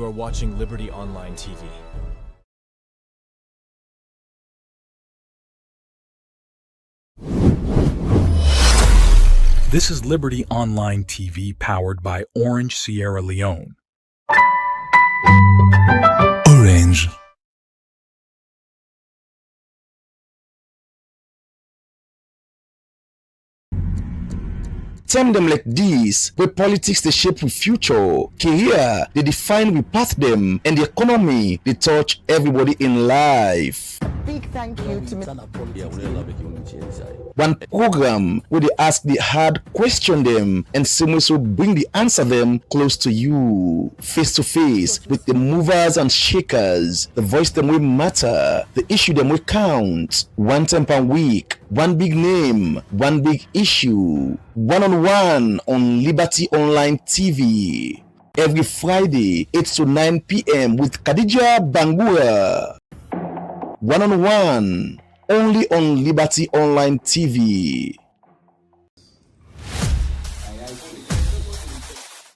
You are watching Liberty Online TV. This is Liberty Online TV powered by Orange Sierra Leone. Orange. Term them like this, where politics they shape with future, career they define we path them, and the economy they touch everybody in life. Big thank you to one program where they ask the hard question them and same way so bring the answer them close to you, face to face with the movers and shakers, the voice them will matter, the issue them will count. One time per week, one big name, one big issue, one-on-one on Liberty Online TV. Every Friday, 8 to 9 p.m. with Khadija Bangura. One-on-one, only on Liberty Online TV.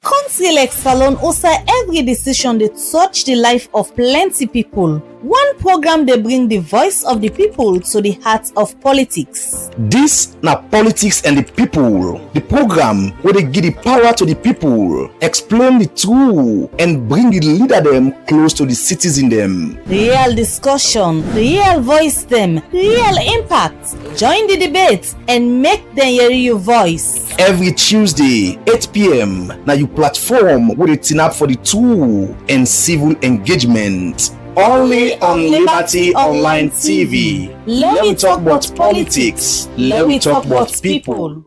Council X Salon also every decision they touch the life of plenty people. One program they bring the voice of the people to the heart of politics. This na Politics and the People, the program where they give the power to the people, explain the truth, and bring the leader them close to the citizen them. Real discussion, real voice them, real impact. Join the debate and make them hear your voice. Every Tuesday, 8 p.m. Now you platform where they turn up for the true and civil engagement. Only on Liberty Online TV. Let me talk about politics. Let me talk about people.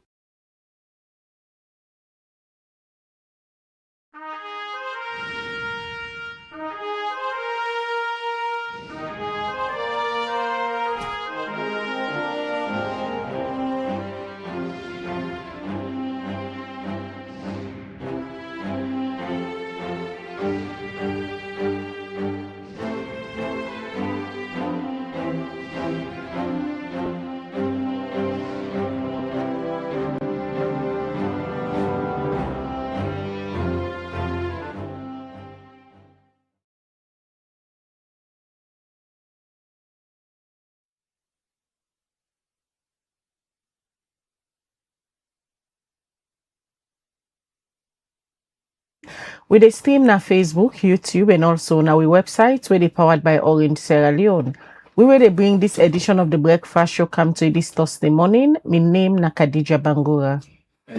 We dey stream na Facebook, YouTube, and also na we website where they powered by Orange Sierra Leone. We will dey bring this edition of the breakfast show come to you this Thursday morning. My name na Khadija Bangura.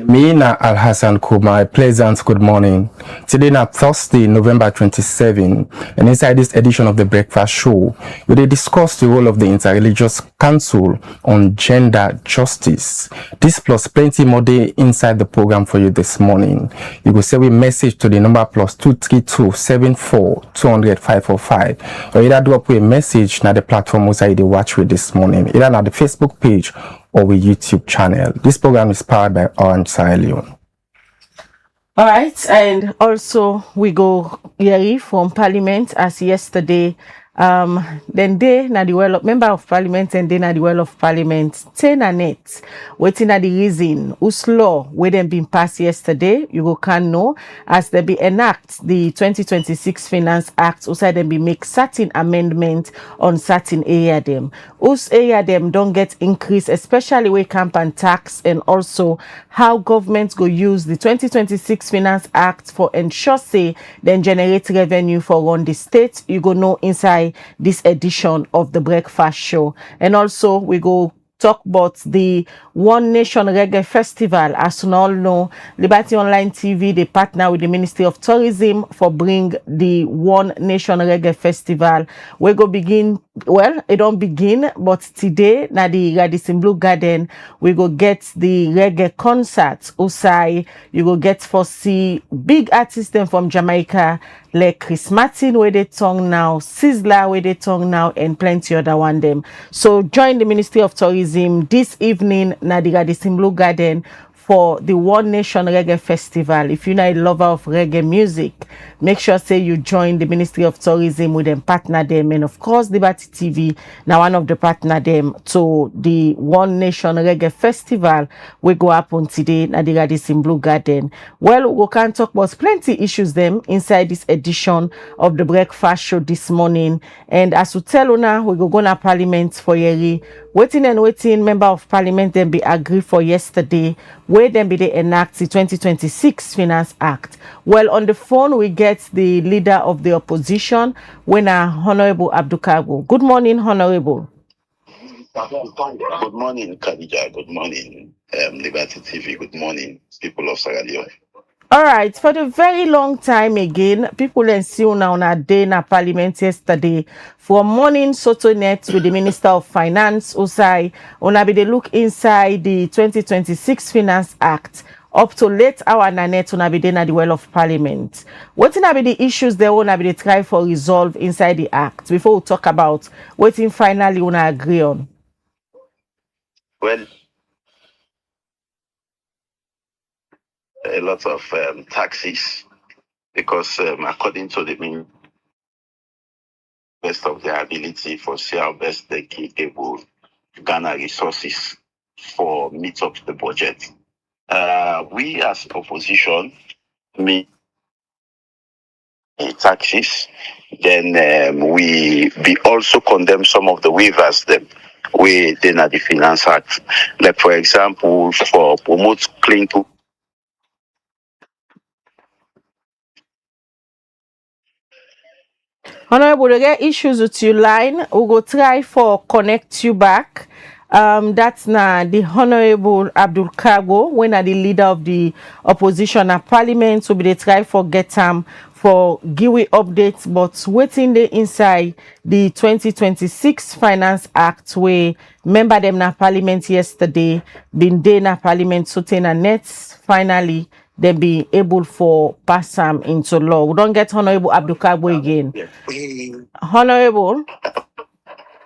Me na Al Hassan Kuma. Pleasant good morning. Today na Thursday, November 27, and inside this edition of the breakfast show, we will discuss the role of the Interreligious Council on gender justice. This plus plenty more day inside the program for you this morning. You go say we message to the number plus 232 74 200 545, or either drop a message na the platform where you watch with this morning, either na the Facebook page or with YouTube channel. This program is powered by Orange Sierra Leone. All right, and also we go hear from Parliament as yesterday. Then they na the member of Parliament and then na the of Parliament 10 and 8 waiting at the reason whose law where them been passed yesterday. You go can know as they be enact the 2026 Finance Act. Also them be make certain amendment on certain area them. Whose area them don't get increase, especially with camp and tax, and also how governments go use the 2026 Finance Act for ensure say then generate revenue for run the state. You go know inside this edition of the breakfast show. And also we go talk about the One Nation Reggae Festival. As you all know, Liberty Online TV, they partner with the Ministry of Tourism for bring the One Nation Reggae Festival. We go begin, well, it don't begin, but today, na the Radisson Blue Garden, we go get the reggae concert. Usai, you go get for see big artists them from Jamaica, like Chris Martin, where they tongue now, Sizzler, where they tongue now, and plenty other one them. So join the Ministry of Tourism this evening na the Radisson Blue Garden for the One Nation Reggae Festival. If you're not a lover of reggae music, make sure say you join the Ministry of Tourism with them partner them, and of course Liberty TV now one of the partner them to the One Nation Reggae Festival we go happen today at the Radisson Blue Garden. Well, we can talk about plenty issues them inside this edition of the breakfast show this morning, and as we tell una we go na Parliament for yeri waiting and waiting. Member of Parliament then be agree for yesterday where then be they enact the 2026 Finance Act. Well, on the phone we get the leader of the opposition, when Honorable Abdul Kago. Good morning, Honorable. Good morning, Khadija. Good morning, Liberty TV. Good morning, people of Sierra Leone. All right, for the very long time again, people and see now on a day in Parliament yesterday from morning Soto Net with the Minister of Finance, Osai, on a they look inside the 2026 Finance Act up to late hour na net on a be at the well of Parliament. What in be the issues they want to be try for resolve inside the Act before we talk about what in finally want to agree on? Well, a lot of taxes because according to the best of their ability for see how best they can able to garner resources for meet up the budget. We as opposition meet taxes, then we also condemn some of the waivers them we then at the Finance Act. Like for example, for promote clean cook. Honorable, they get issues with your line. We go try for connect you back. That's now the Honorable Abdul Kago, when are the leader of the opposition at Parliament, so be they try for get for give updates, but waiting the inside the 2026 Finance Act where member them na Parliament yesterday, been day na Parliament so a nets finally they be able for pass them into law. We don't get Honorable Abdul Kago again. Honorable.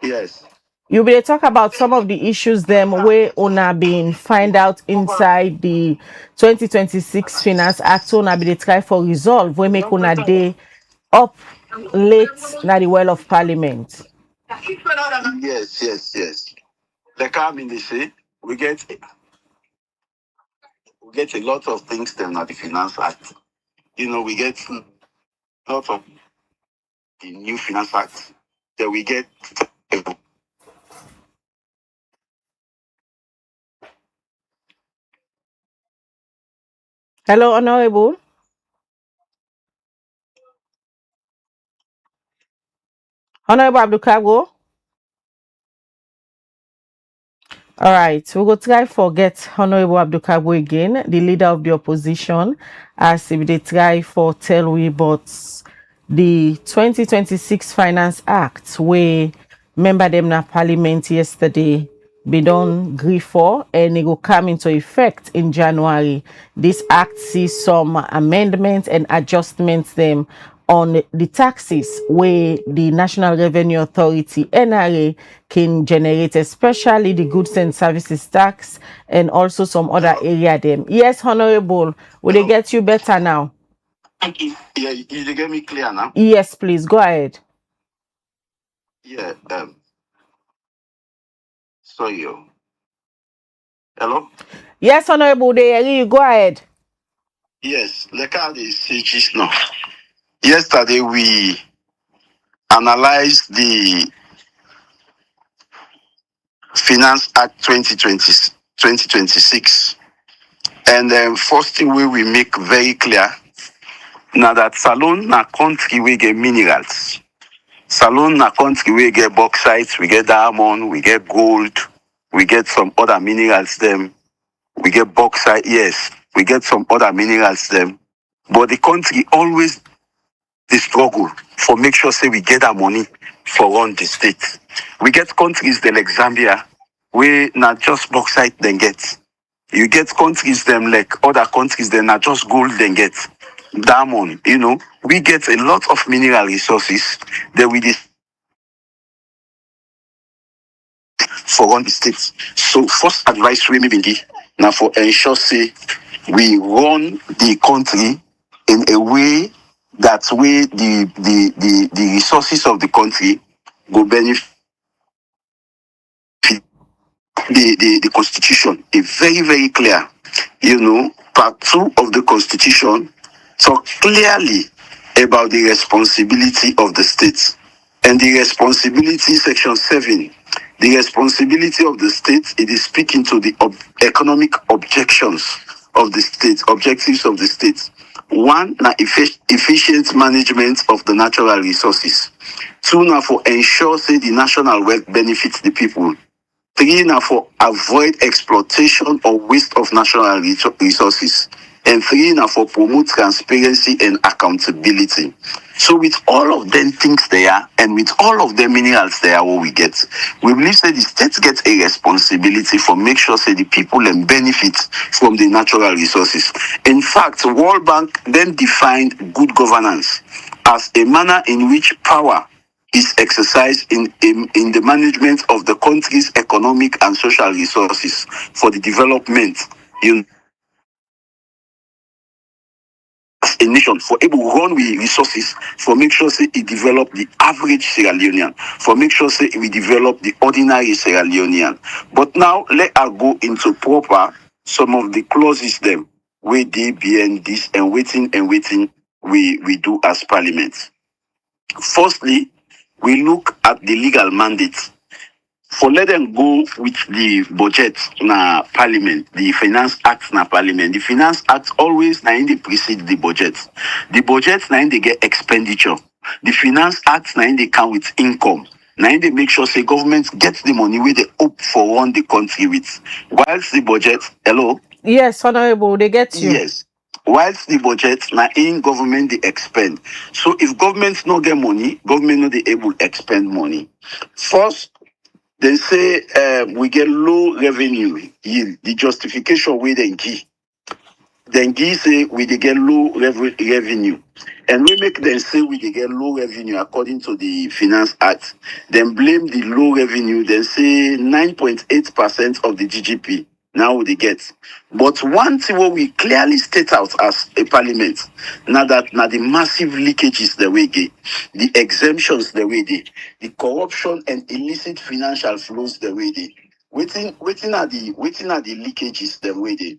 Yes. You will talk about some of the issues them where una been find out inside the 2026 Finance Act. Una be try for resolve we make una day up late na the well of Parliament. Yes. Like I mean, they say we get a lot of things then at the Finance Act. You know, we get a lot of the new Finance Act that we get. Hello, Honorable. Honorable Abdul Kago. All right, we go try forget Honorable Abdul Kago again, the leader of the opposition, as if they try for tell we but the 2026 Finance Act where member them na Parliament yesterday be done agree for, and it will come into effect in January. This act sees some amendments and adjustments them on the taxes where the National Revenue Authority NRA can generate, especially the goods and services tax and also some other area them. Yes, Honorable, will they get you better now? Yeah, you get me clear now? Yes, please go ahead. Yeah, sorry. Hello? Yes, Honorable, they hear you. Go ahead. Yes, like how they say just now. Yesterday we analyzed the Finance Act 2026. And then first thing we make very clear now that Salone na country we get minerals. Salone na country we get bauxite, we get diamond, we get gold, we get some other minerals them. We get bauxite, yes, we get some other minerals them. But the country always the struggle for make sure say we get our money for run the state. We get countries like Zambia, we not just bauxite then get. You get countries them like other countries then not just gold then get diamond. You know, we get a lot of mineral resources that we for run the state. So first advice we maybe give now for ensure say we run the country in a way that way the resources of the country will benefit the constitution. Is very, very clear. Part 2 of the constitution talk clearly about the responsibility of the state. And the responsibility, section 7, the responsibility of the state, it is speaking to the economic objectives of the state. One, na efficient management of the natural resources. 2, na for ensure say the national wealth benefits the people. 3, now for avoid exploitation or waste of national resources. And 3, now for promote transparency and accountability. So with all of them things there, and with all of the minerals there, what we get, we believe that the state gets a responsibility for make sure that the people can benefit from the natural resources. In fact, World Bank then defined good governance as a manner in which power is exercised in the management of the country's economic and social resources for the development as a nation, for able to run with resources, for make sure say it develop the average Sierra Leonean, for make sure say we develop the ordinary Sierra Leonean. But now let us go into proper some of the clauses them where they behind this and waiting we do as parliament. Firstly, we look at the legal mandate. For let them go with the budget na parliament, the Finance Act na parliament. The Finance Act always na in they precede the budget. The budget na in they get expenditure. The Finance Act na in they count with income. Now in they make sure say government gets the money where they hope for run the country with. Whilst the budget, hello? Yes, Honorable, they get you. Yes. Whilst the budget now in government they expend. So if government no get money, government no they able to expend money. First, they say we get low revenue yield. The justification we then give. Then give say we they get low revenue. And we make them say we they get low revenue according to the Finance Act. Then blame the low revenue. Then say 9.8% of the GDP. Now they get. But one thing what we clearly state out as a parliament, now the massive leakages the way they, the exemptions the way they, the corruption and illicit financial flows the way they, waiting are the leakages the way they,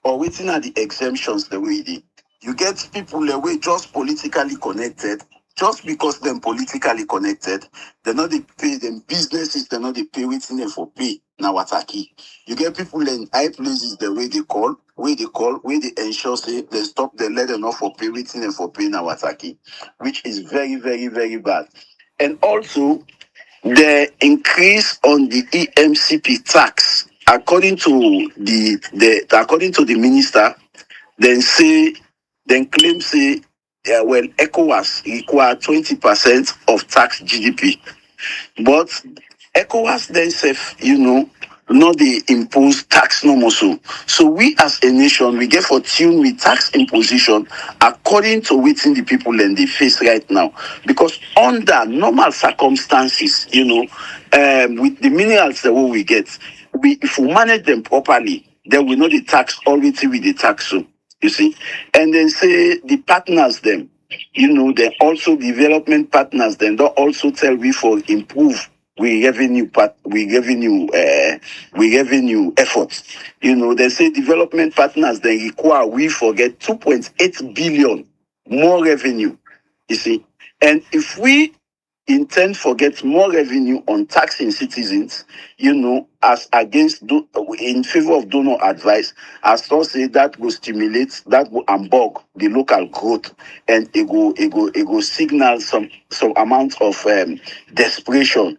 or waiting are the exemptions the way they. You get people the way just politically connected. Just because they're politically connected, they're not they pay them businesses, they're not they pay waiting them for pay. Now what's a key? You get people in high places the way they ensure say they stop they let them off for pay waiting them for pay now what's a key, which is very, very, very bad. And also the increase on the EMCP tax, according to the minister, then claim say ECOWAS require 20% of tax GDP. But ECOWAS themselves, not they impose tax no more so. So we as a nation, we get for tune with tax imposition according to waiting the people and they face right now. Because under normal circumstances, with the minerals that we get, if we manage them properly, then we know the tax already with the tax so. You see, and then say the partners them, they also development partners then don't also tell we for improve we revenue efforts. They say development partners they require we forget 2.8 billion more revenue. You see, and if we intend for get more revenue on taxing citizens, as against in favor of donor advice, as to say that will stimulate, that will unbog the local growth, and it go signal some amount of desperation,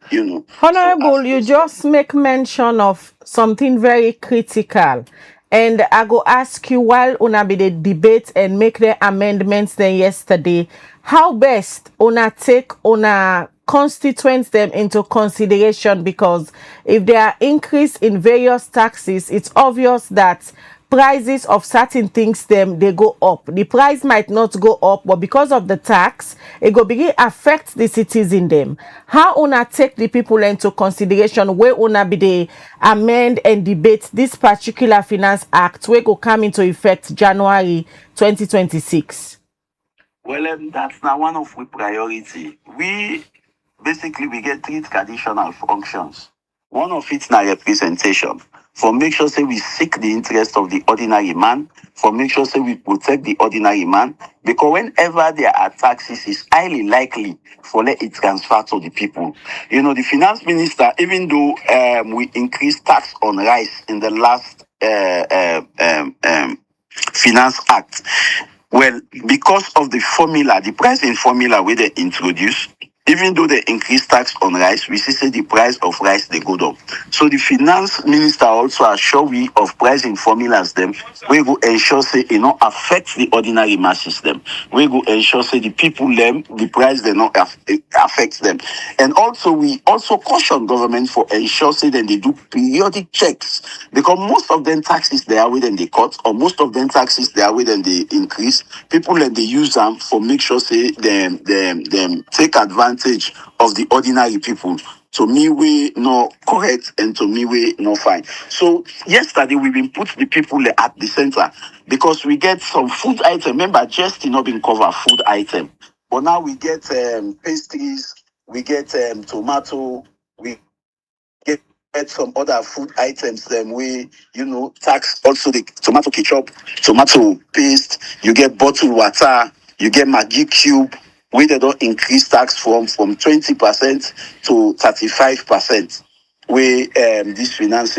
Honorable, So you just make mention of something very critical. And I go ask you while una be the debate and make the amendments then yesterday, how best una take una constituents them into consideration, because if there are increase in various taxes, it's obvious that prices of certain things them they go up. The price might not go up, but because of the tax, it go begin affect the citizen them. How una take the people into consideration where una be the amend and debate this particular finance act where go come into effect January 2026? Well, that's now one of we priority. We basically we get three traditional functions. One of it's now representation. For make sure say we seek the interest of the ordinary man, for make sure say we protect the ordinary man, because whenever there are taxes, it's highly likely for let it transfer to the people. You know, the finance minister, even though we increased tax on rice in the last finance act, well, because of the formula, the pricing formula where they introduce, even though they increase tax on rice, we see say the price of rice they go down. So the finance minister also assure we of pricing formulas them. We go ensure say it not affect the ordinary masses them. We go ensure say the people them the price they not affect them. And also we also caution government for ensure say that they do periodic checks, because most of them taxes they are within the cut, or most of them taxes they are within the increase. People and they use them for make sure say them take advantage of the ordinary people. To me, we no correct, and to me, we no fine. So yesterday we been put the people at the center because we get some food item. Remember, just not been cover food item, but now we get pastries, we get tomato, we get some other food items. Then we tax also the tomato ketchup, tomato paste. You get bottled water, you get Maggi cube, where they don't increase tax from 20% to 35%. We this finance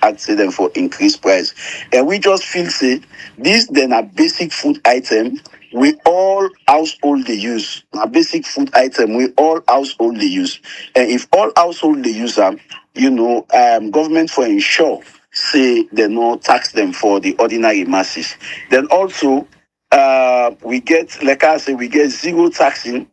act say them for increased price. And we just feel say this then a basic food item we all household they use. A basic food item we all household they use. And if all household they use them, government for ensure say they no tax them for the ordinary masses. Then also we get, like I say, we get zero taxing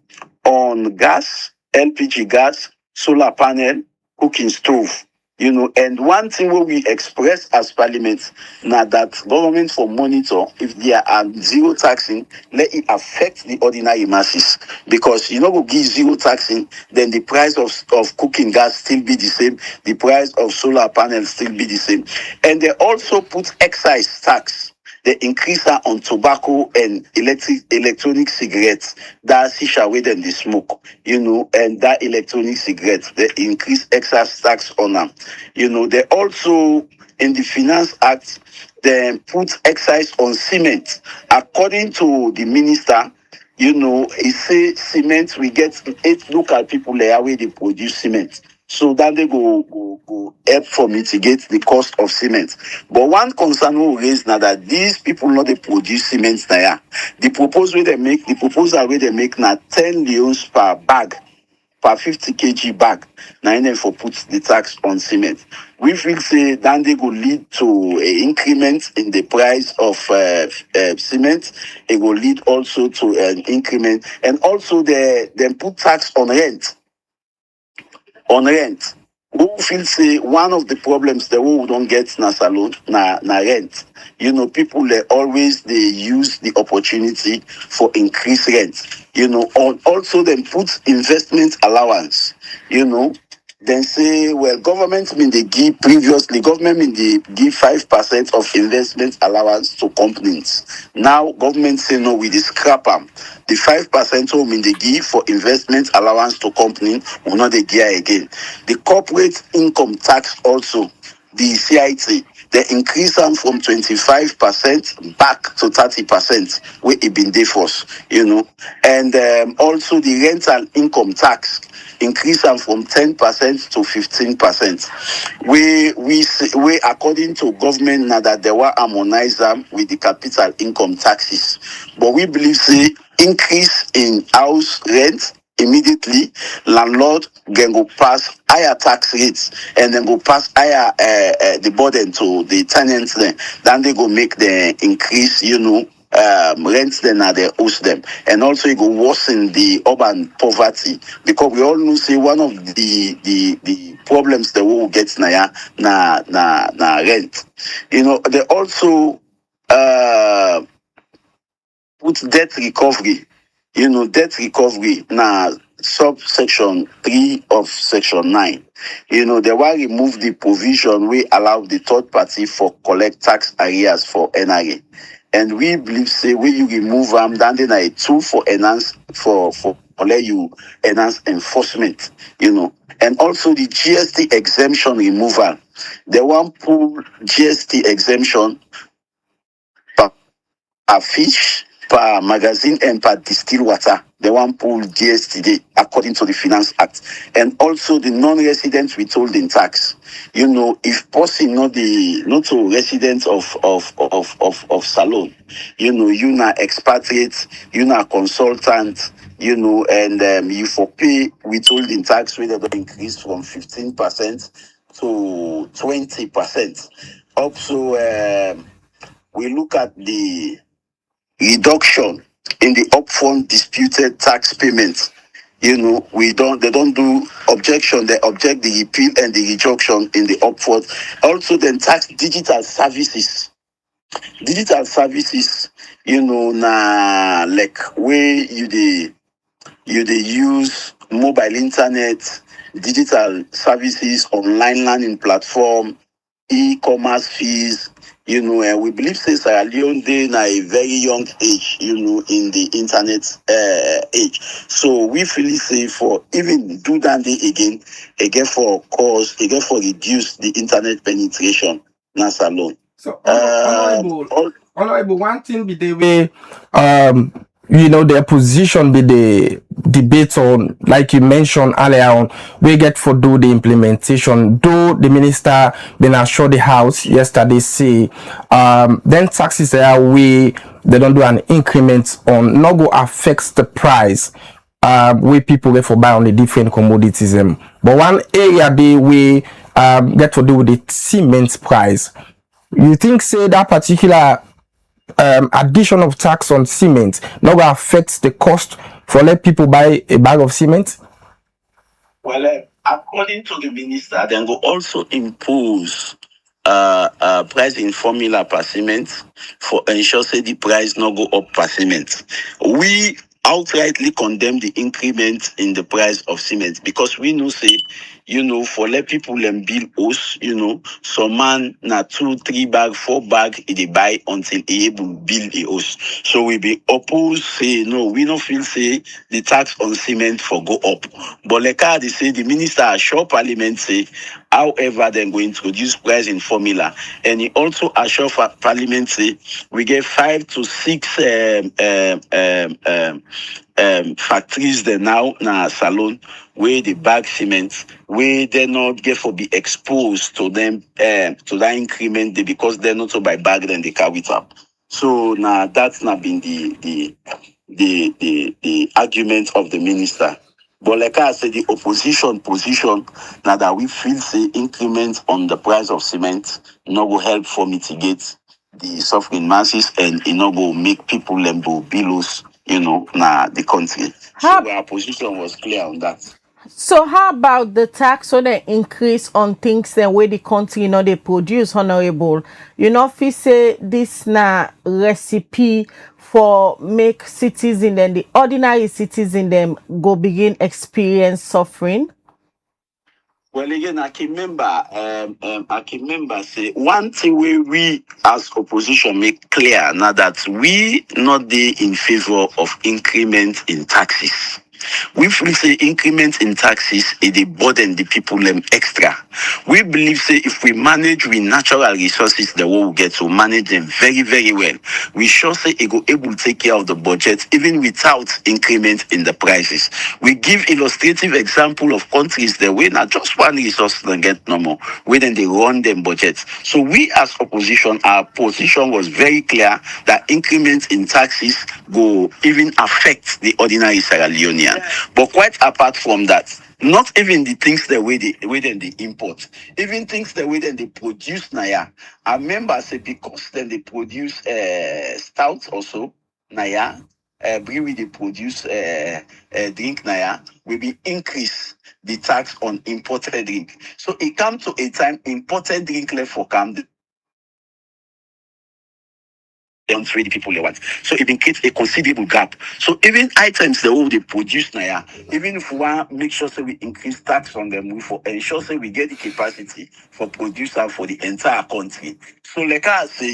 on gas, LPG gas, solar panel, cooking stove. And one thing where we express as parliament now that government for monitor if there are zero taxing, let it affect the ordinary masses. Because we give zero taxing, then the price of cooking gas still be the same, the price of solar panel still be the same. And they also put excise tax. They increase that on tobacco and electronic cigarettes. That's shisha way than they smoke, and that electronic cigarettes, they increase excise tax on them. They also, in the Finance Act, they put excise on cement. According to the minister, he say cement, we get 8 local people there where they produce cement. So that they go help for mitigate the cost of cement. But one concern we raise now that these people not they produce cement now. The proposal they make now 10 leons per bag, per 50 kg bag. Now then for put the tax on cement. We feel say then they go lead to an increment in the price of cement. It will lead also to an increment, and also they put tax on rent. On rent, who feel say one of the problems that we don't get na salon na rent. People they always they use the opportunity for increased rent. Also then put investment allowance. Then say, well, government mean they give 5% of investment allowance to companies. Now government say no, we scrap them. The 5% who mean they give for investment allowance to company will not they give again. The corporate income tax also, the CIT, they increase them from 25% back to 30%, where it been there for us, And also the rental income tax increase them from 10% to 15%. We according to government now that they were harmonize them with the capital income taxes. But we believe say increase in house rent immediately, landlord can go pass higher tax rates and then go pass higher the burden to the tenants then they go make the increase, rents then are they host them, and also it go worsen the urban poverty, because we all know say one of the problems the will get na rent. They also put debt recovery. Debt recovery na subsection 3 of section 9. They want remove the provision we allow the third party for collect tax arrears for NRA. And we believe say when you remove them, then a tool for enhance for let you enhance enforcement, And also the GST exemption removal. They want pull GST exemption per fish, per magazine, and per distilled water. They want pull GST according to the Finance Act. And also the non-resident withholding tax. If person not a resident of Salone, you na expatriate, you na consultant, and you for pay withholding tax rate that increase from 15% to 20%. Also, we look at the reduction in the upfront disputed tax payments. They don't do objection, they object the repeal and the reduction in the upfront. Also, then tax digital services. Digital services, na like where you use mobile internet, digital services, online learning platform, e-commerce fees, and we believe say Sierra Leone they na a very young age, in the internet age. So we feel safe for even do that day again for reduce the internet penetration na Salone. So, Honorable, one thing be the way, their position be the debate on, like you mentioned earlier on, we get for do the implementation. Though the minister been assured the house yesterday say, then taxes they don't do an increment on, not go affects the price. We people get for buy on the different commodities. But one area we get to do with the cement price. You think say that particular addition of tax on cement not going to affect the cost for let people buy a bag of cement? Well, according to the minister, they will also impose pricing formula per cement for ensure say the price not go up per cement. We outrightly condemn the increment in the price of cement because we know say for let people and bill us, some man na 2-3 bag 4 bag they buy until he able bill the us. So we be opposed say no, we don't feel say the tax on cement for go up. But like they say the minister assure parliament say however they're going to introduce pricing formula, and he also assure parliament say we get 5 to 6 factories there now na Salone where the bag cement where they not get for be exposed to them to that increment because they're not so by bag then they carry it up. So now that's not been the argument of the minister. But like I said, the opposition position now that we feel say increment on the price of cement not will help for mitigate the suffering masses and it not will make people lembo billows, na the country. So our position was clear on that. So how about the tax on the increase on things the way the country they produce, Honorable? If say this na recipe for make citizens and the ordinary citizen them go begin experience suffering? Well, again, I can remember say one thing we as opposition make clear now that we not be in favor of increment in taxes. We feel say increment in taxes is a burden the people them extra. We believe say if we manage with natural resources the world will get to manage them very, very well. We sure say it go able to take care of the budget even without increment in the prices. We give illustrative example of countries the way not just one resource they get no more, where then they run them budgets. So we as opposition, our position was very clear that increment in taxes go even affect the ordinary Sierra Leonean. But quite apart from that, not even the things the way they import, even things the way that they produce Naya. I remember say because then they produce stout also Naya. bring we they produce drink naya, we be increase the tax on imported drink. So it come to a time imported drink left for come country the people they want. So it been create a considerable gap. So even items the way they produce now, even if we want make sure say we increase tax on them, we for ensure say we get the capacity for producer for the entire country. So like I say,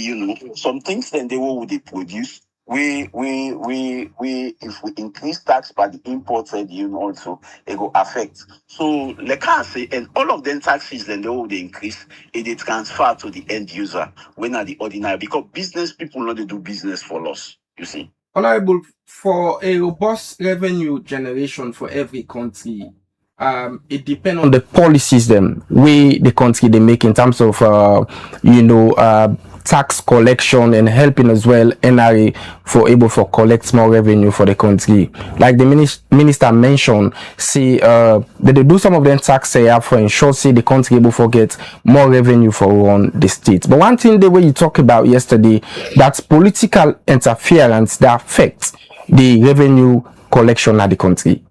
some things then they will they produce. We if we increase tax by the imported also it will affect. So like I say, and all of them taxes then they will they increase, they transfer to the end user when are the ordinary because business people not they do business for loss, you see. Honorable, for a robust revenue generation for every country, it depends on the policies them way the country they make in terms of tax collection and helping as well NRA for able for collect more revenue for the country. Like the minister mentioned, see they do some of them tax here for ensure see the country able for get more revenue for on the state. But one thing the way you talk about yesterday, that's political interference that affects the revenue collection at the country.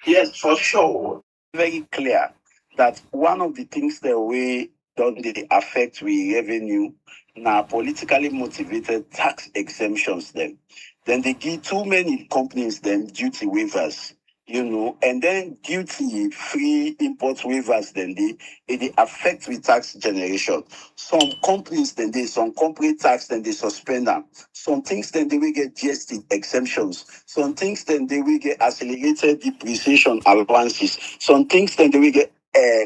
Yes, for sure. Very clear that one of the things that we don't they affect we revenue now politically motivated tax exemptions then they give too many companies then duty waivers, and then duty free import waivers then they affect with tax generation. Some companies some corporate tax then they suspend them. Some things then they will get GST exemptions. Some things then they will get accelerated depreciation allowances. Some things then they will get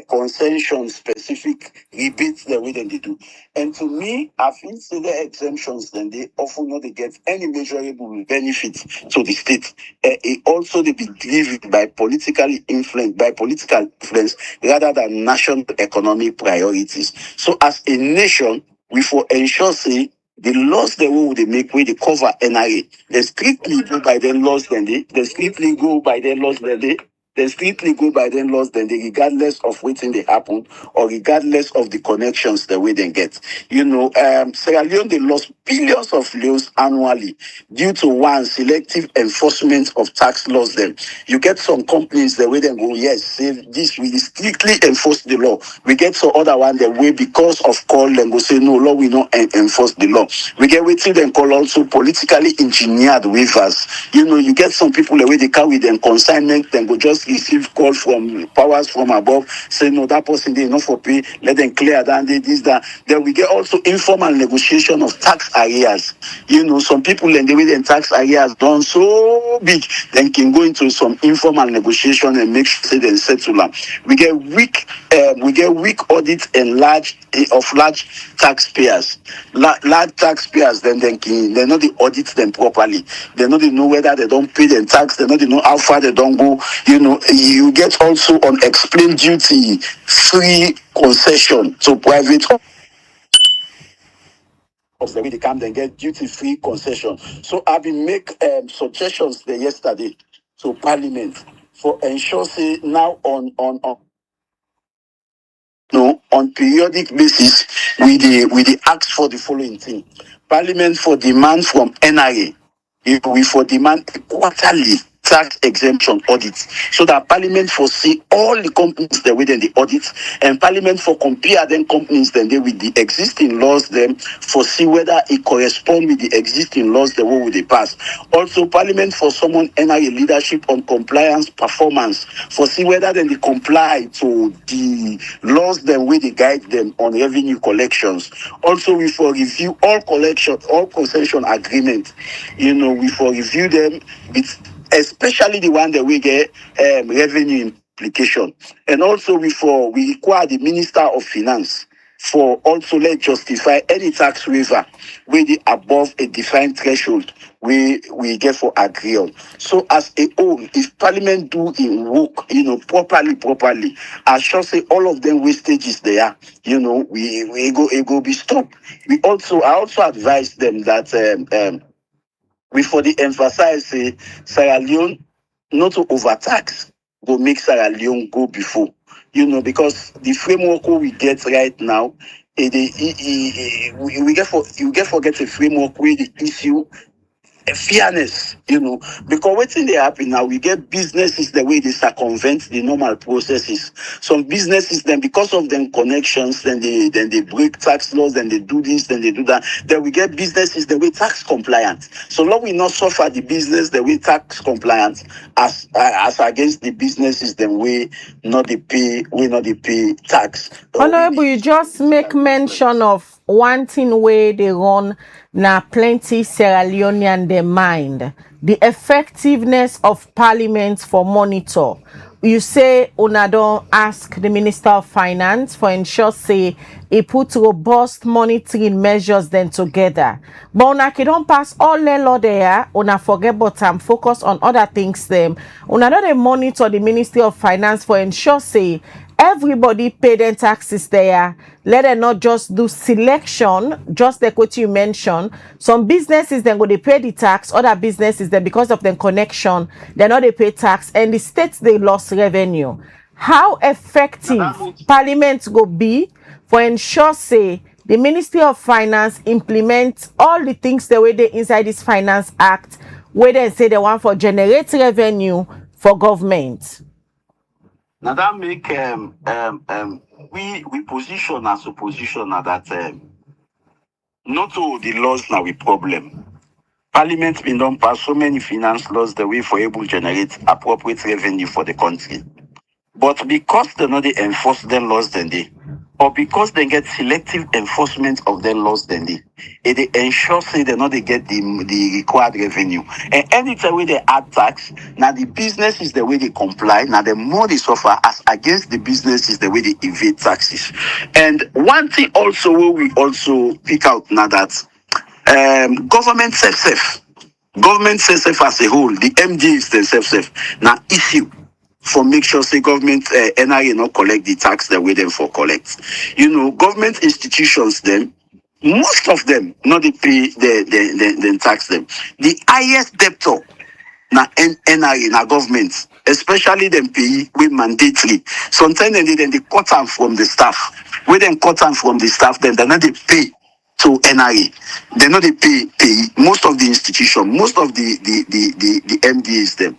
concession specific rebates the way they do. And to me, I feel say the exemptions then they often not they get any measurable benefit to the state. It also they be driven by political influence rather than national economic priorities. So as a nation, we for ensure say the laws the way they make way they cover NRA. They strictly go by their laws they strictly go by their laws they strictly go by their laws then they regardless of waiting they happen or regardless of the connections the way they get. Sierra Leone they lost billions of leos annually due to one selective enforcement of tax laws then. You get some companies the way they go, yes, say this we strictly enforce the law. We get some other one the way because of call then go say no law we not enforce the law. We get waiting then call also politically engineered waivers. You get some people the way they carry them consignment then go just receive call from powers from above, say no, that person they enough for pay, let them clear that they this that. Then we get also informal negotiation of tax arrears. Some people and the way the tax arrears done so big, then can go into some informal negotiation and make sure they settle them. We get weak audit and large taxpayers. Large taxpayers then they know they audit them properly. They know they know whether they don't pay them tax, they know how far they don't go. You get also unexplained duty free concession to private the way they come then get duty free concession. So I've been make suggestions there yesterday to Parliament for ensure say now on periodic basis we the ask for the following thing. Parliament for demand from NRA. If we for demand a quarterly tax exemption audit so that Parliament foresee all the companies that within the audit and Parliament for compare them companies then they with the existing laws them foresee whether it correspond with the existing laws that will they pass. Also Parliament for someone NRA leadership on compliance performance foresee whether then they comply to the laws then way they guide them on revenue collections. Also we for review all concession agreement. We for review them with especially the one that we get revenue implication. And also we require the Minister of Finance for also let justify any tax waiver with the above a defined threshold we get for agree on. So as a whole, if Parliament do in work, properly, I shall say all of them wastages there, we go be stopped. I also advise them that we for the emphasize say Sierra Leone not to overtax go make Sierra Leone go before. Because the framework we get right now, we get forget a framework where the issue fairness, because what's in the happen now, we get businesses the way they circumvent the normal processes. Some businesses then, because of them connections, then they break tax laws, then they do this, then they do that. Then we get businesses the way tax compliant. So long we not suffer the business the way tax compliant as against the businesses the way not they pay tax. Honorable, you just make mention of one thing where they run na plenty Sierra Leonean they mind. The effectiveness of parliament for monitor. You say una don ask the Minister of Finance for ensure say he put robust monitoring measures then together. But una don't pass all the law there, una forget but focus on other things them. Una don't monitor the Ministry of Finance for ensure say everybody pay their taxes there. Let them not just do selection, just like what you mentioned. Some businesses then go they pay the tax, other businesses then because of their connection, they not they pay tax, and the states they lost revenue. How effective Parliament go be for ensure say the Ministry of Finance implement all the things the way they inside this Finance Act, where they say they want for generate revenue for government. Now that make we position as a position that not all the laws now we problem. Parliament been done pass so many finance laws the way for able to generate appropriate revenue for the country. But because they not they enforce them laws then they, or because they get selective enforcement of their laws then they ensure say they not they get the required revenue. And anytime way they add tax, now the business is the way they comply, now the more they suffer as against the business is the way they evade taxes. And one thing also where we also pick out now that government self as a whole, the MDs themselves now issue for make sure say government NIA not collect the tax that we them for collect. Government institutions them, most of them not they pay the tax them. The highest debtor na NIA na government, especially them pay with mandatory. Sometimes they cut them from the staff. When they cut them from the staff, then they not they pay to NIA. They know they pay most of the institution, most of the MDAs them.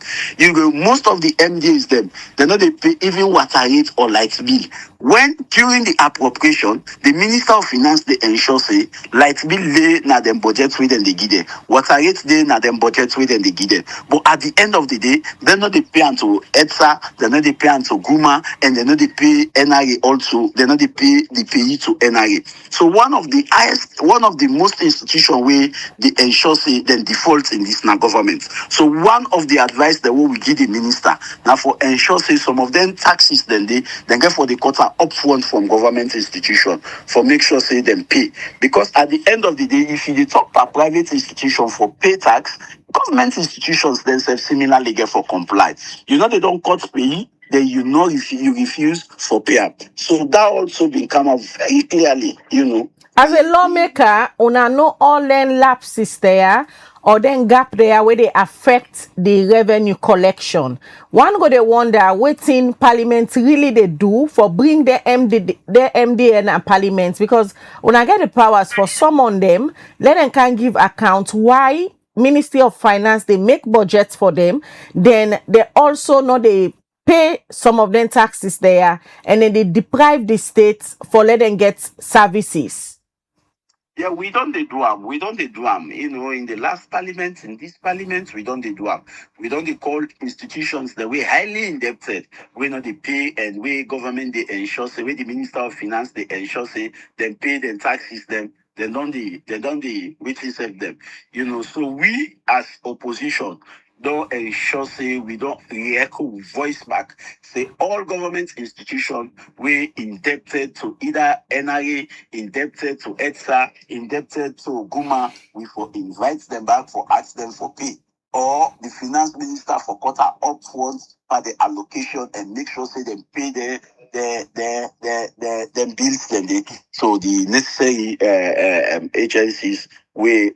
Most of the MDAs them, they know they pay even water rate or light bill. When during the appropriation, the Minister of Finance they ensure say light bill they na them budget with them they give them. Water rate they na them budget with them they give them. But at the end of the day, they know they pay unto ETSA, they know they pay unto Guma, and they know they pay NIA also. They know they pay the payee to NIA. So one of the most institution where they ensure say then default in this now government. So one of the advice that we give the minister now for ensure say some of them taxes then get for the quarter upfront from government institution for make sure say them pay, because at the end of the day if you talk to private institution for pay tax, government institutions themselves similarly get for comply. They don't cut pay, then if you refuse for pay up. So that also been come out very clearly, As a lawmaker, una know all them lapses there or then gap there where they affect the revenue collection. One go they wonder what in Parliament really they do for bring their MD and Parliament, because when I get the powers for some on them, let them can give account why Ministry of Finance they make budgets for them, then they also know they pay some of them taxes there, and then they deprive the states for let them get services. Yeah, we don't they do them. We don't they do them. In the last parliament, in this parliament, we don't they do them. We don't they call institutions that we highly indebted. We not they pay, and we government they ensure say we the Minister of Finance they ensure say them pay them taxes them. They don't which is them. So we as opposition don't ensure say we don't re-echo voice back. Say all government institutions we indebted to either NIA, indebted to ETSA, indebted to Guma, we for invite them back for ask them for pay. Or the finance minister for quarter upfront for the allocation and make sure say them pay their bills then so the necessary agencies we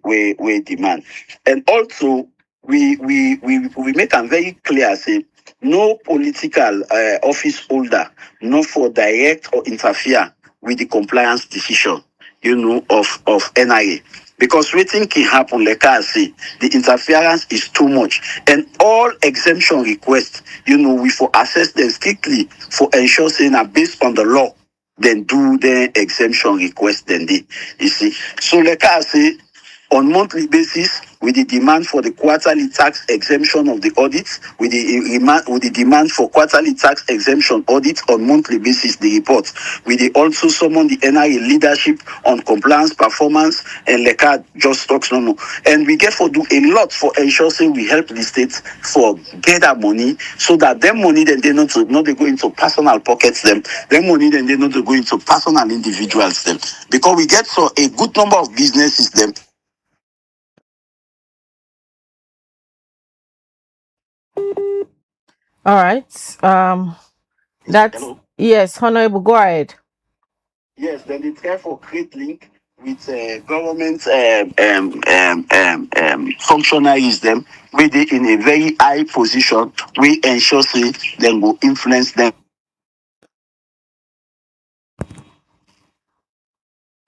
demand. And also we make them very clear say no political office holder no for direct or interfere with the compliance decision of NIA. Because waiting can happen, like I say, the interference is too much. And all exemption requests, we for assess them strictly for ensure saying are based on the law, then do the exemption request then they, you see. So like I say, on monthly basis, with the demand for the quarterly tax exemption of the audits, with the demand for quarterly tax exemption audit on monthly basis, the report. We dey also summon the NRA leadership on compliance performance and LECA just talks no more. And we get for do a lot for ensuring we help the states for get that money so that them money then they not they go into personal pockets them money then they not go into personal individuals them, because we get so a good number of businesses them. All right. That's Hello? yes, Honorable, go ahead. Yes, then they try for create link with government functionaries them where they in a very high position. We ensure say them will influence them.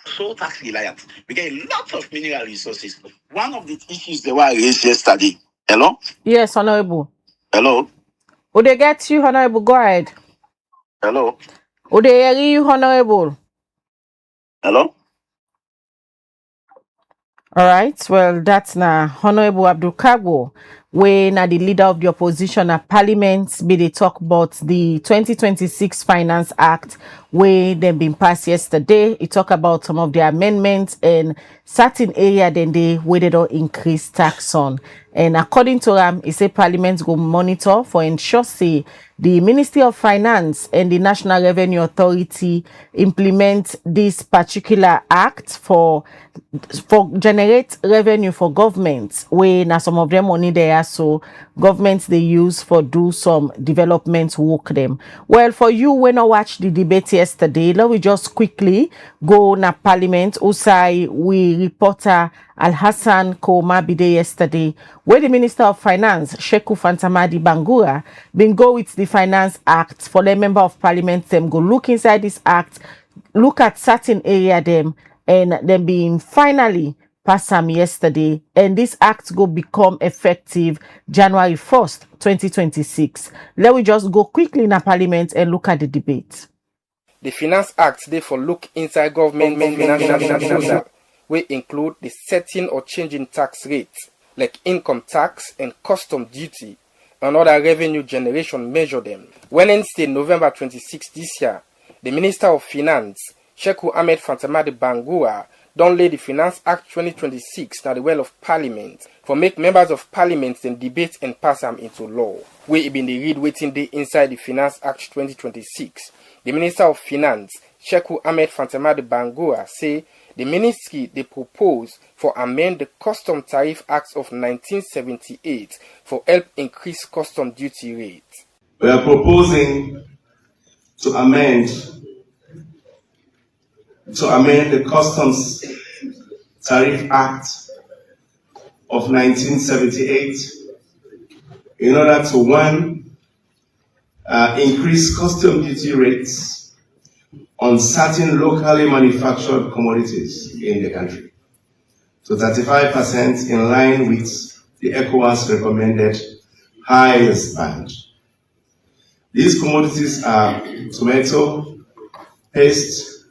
So tax reliant. We get lots of mineral resources. One of the issues they were raised yesterday. Hello? Yes, Honorable. Hello? Would they get you, Honorable? Go ahead. Hello? Would they hear you, Honorable? Hello? All right. Well, that's na Honorable Abdul Kago, where na the leader of the opposition at Parliament, be they talk about the 2026 Finance Act, where they been passed yesterday. He talk about some of the amendments and certain area then they where they don't increase tax on. And according to him, he say Parliament go monitor for ensure say the Ministry of Finance and the National Revenue Authority implement this particular act for generate revenue for governments, where now some of them money there, so governments they use for do some development work them. Well, for you when I watched the debate yesterday, let me just quickly go na Parliament. Usai we reporter Al Hassan Koma Bide yesterday, where the Minister of Finance, Sheku Fantamadi Bangura, been go with the Finance Act for the member of Parliament, them go look inside this act, look at certain area them, and then being finally passed them yesterday, and this act go become effective January 1st, 2026. Let me just go quickly in a Parliament and look at the debate. The Finance Act therefore look inside government financial proposal, will include the setting or changing tax rates like income tax and custom duty and other revenue generation measure them. Wednesday, November 26 this year, the Minister of Finance, Sheku Ahmed Fantamadi Bangura, don't lay the Finance Act 2026 now the well of Parliament for make members of Parliament then debate and pass them into law. We been the read waiting day inside the Finance Act 2026. The Minister of Finance, Sheku Ahmed Fantamadi Bangura, say the ministry they propose for amend the Custom Tariff Act of 1978 for help increase custom duty rate. We are proposing to amend the Customs Tariff Act of 1978 in order to, one, increase custom duty rates on certain locally manufactured commodities in the country to 35% in line with the ECOWAS recommended highest band. These commodities are tomato paste,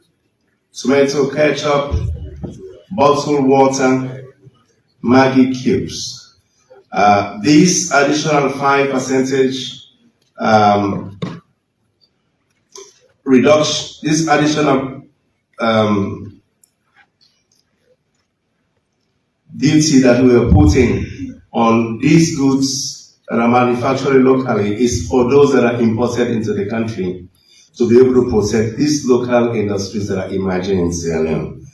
tomato ketchup, bottled water, Maggi cubes. This additional 5% reduction, this additional duty that we are putting on these goods that are manufactured locally is for those that are imported into the country to be able to protect these local industries that are emerging in Sierra Leone.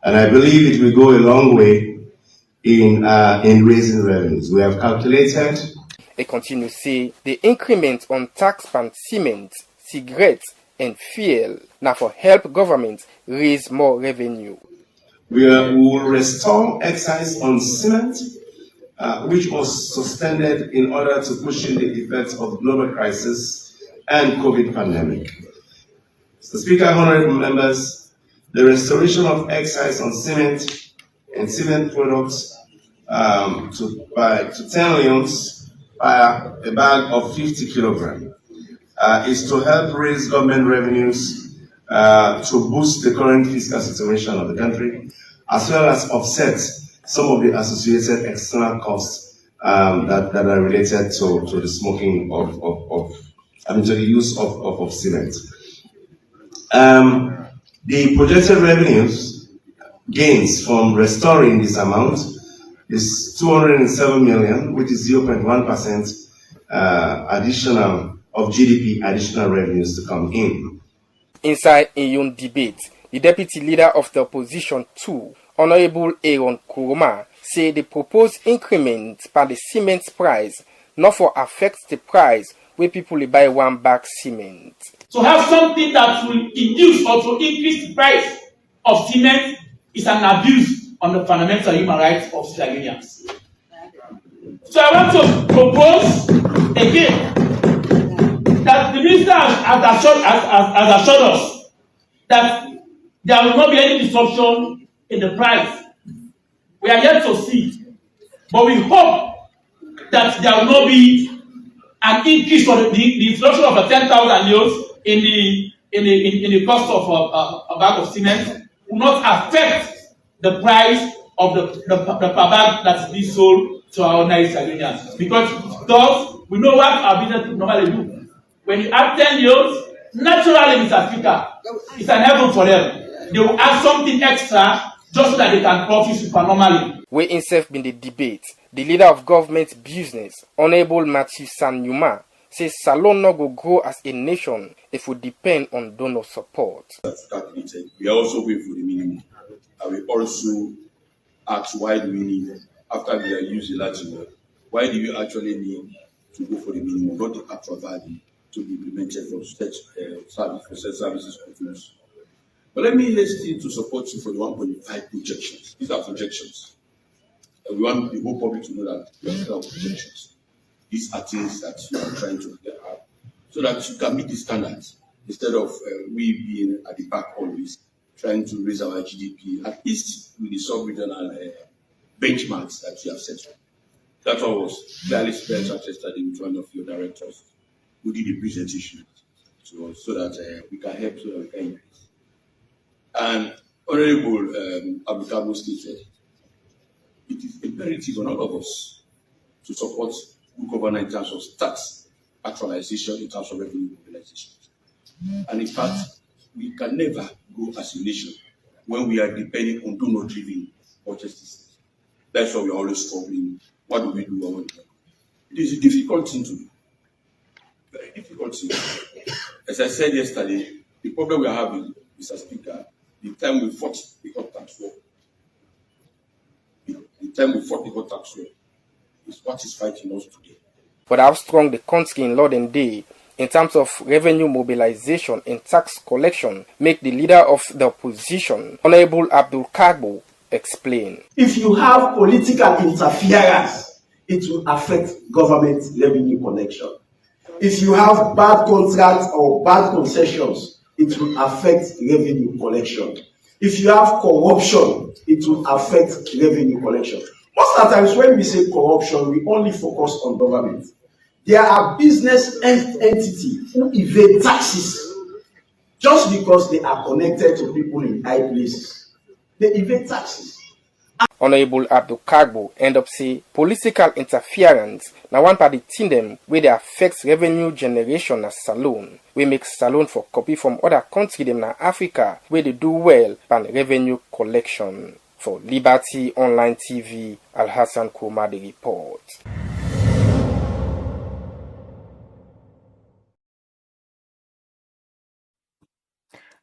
And I believe it will go a long way in raising revenues. We have calculated. They continue to say the increment on tax on cement, cigarettes, and fuel now for help government raise more revenue. We will restore excise on cement, which was suspended in order to cushion the effects of global crisis and COVID pandemic. Mr. Speaker, honorable members, the restoration of excise on cement in cement products to 10 leones by a bag of 50 kilograms. Is to help raise government revenues to boost the current fiscal situation of the country, as well as offset some of the associated external costs that are related to the smoking to the use of cement. The projected revenues gains from restoring this amount is 207 million, which is 0.1% additional of GDP additional revenues to come in. Inside Iyun debate, the deputy leader of the opposition too, Honorable Aaron Kuruma, say the proposed increment by the cement price not for affect the price where people buy one bag cement. To have something that will induce or to increase the price of cement is an abuse on the fundamental human rights of Sierra-Leoneans. So I want to propose again that the minister has assured us that there will not be any disruption in the price. We are yet to see, but we hope that there will not be an increase for the introduction of a 10,000 euros in the cost of a bag of cement will not affect the price of the per bag that is being sold to our ordinary Sierra-Leoneans. Because thus, we know what our business normally do. When you add 10 euros, naturally, Mr. Speaker, it's an heaven for them. They will add something extra just so that they can profit supernormally. Where himself in the debate, the leader of government business, Honorable Matthew Sanyuma, says Salone no go grow as a nation if we depend on donor support. We are also going for the minimum. And we also ask why do we need, after we are using Latin, why do we actually need to go for the minimum, not the actual value to be implemented for such services consumers. But let me hasten to support you for the 1.5 projections. These are projections. And we want the whole public to know that we are still projections. These are things that you are trying to get out so that you can meet the standards instead of we being at the back always trying to raise our GDP, at least with the sub-regional benchmarks that you have set. That was clearly spelled out yesterday with one of your directors who did a presentation so that we can help, so that we can increase. And Honorable Abukabo stated, it is imperative on all of us to support good governance in terms of tax actualization, in terms of revenue mobilization. And in fact, we can never go as a nation when we are depending on donor-driven budget systems. That's why we are always struggling. What do we do? It is a difficult thing to do. Very difficult thing. As I said yesterday, the problem we are having, Mr. Speaker, the time we fought the hot tax war, the time we fought the hot tax war is what is fighting us today. But how strong the country in Lord and Day in terms of revenue mobilization and tax collection make the leader of the opposition, Honorable Abdul Kagbo, explain. If you have political interference, it will affect government revenue collection. If you have bad contracts or bad concessions, it will affect revenue collection. If you have corruption, it will affect revenue collection. Most of the times when we say corruption, we only focus on government. There are business entities who evade taxes just because they are connected to people in high places. They evade taxes. Honorable Abdul Kagbo end up say political interference na one part the thing them where they affects revenue generation as Salone. We make Salone for copy from other countries them na Africa where they do well on revenue collection. For Liberty Online TV, Alhassan Kuma the report.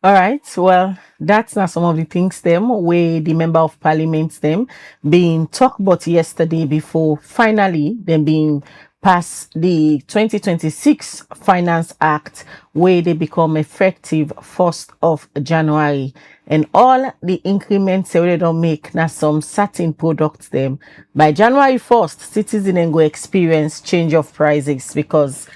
All right, well, that's not some of the things them where the member of parliament them being talked about yesterday before finally them being passed the 2026 Finance Act where they become effective 1st of January. And all the increments they don't make now some certain products them by January 1st, citizens go experience change of prices because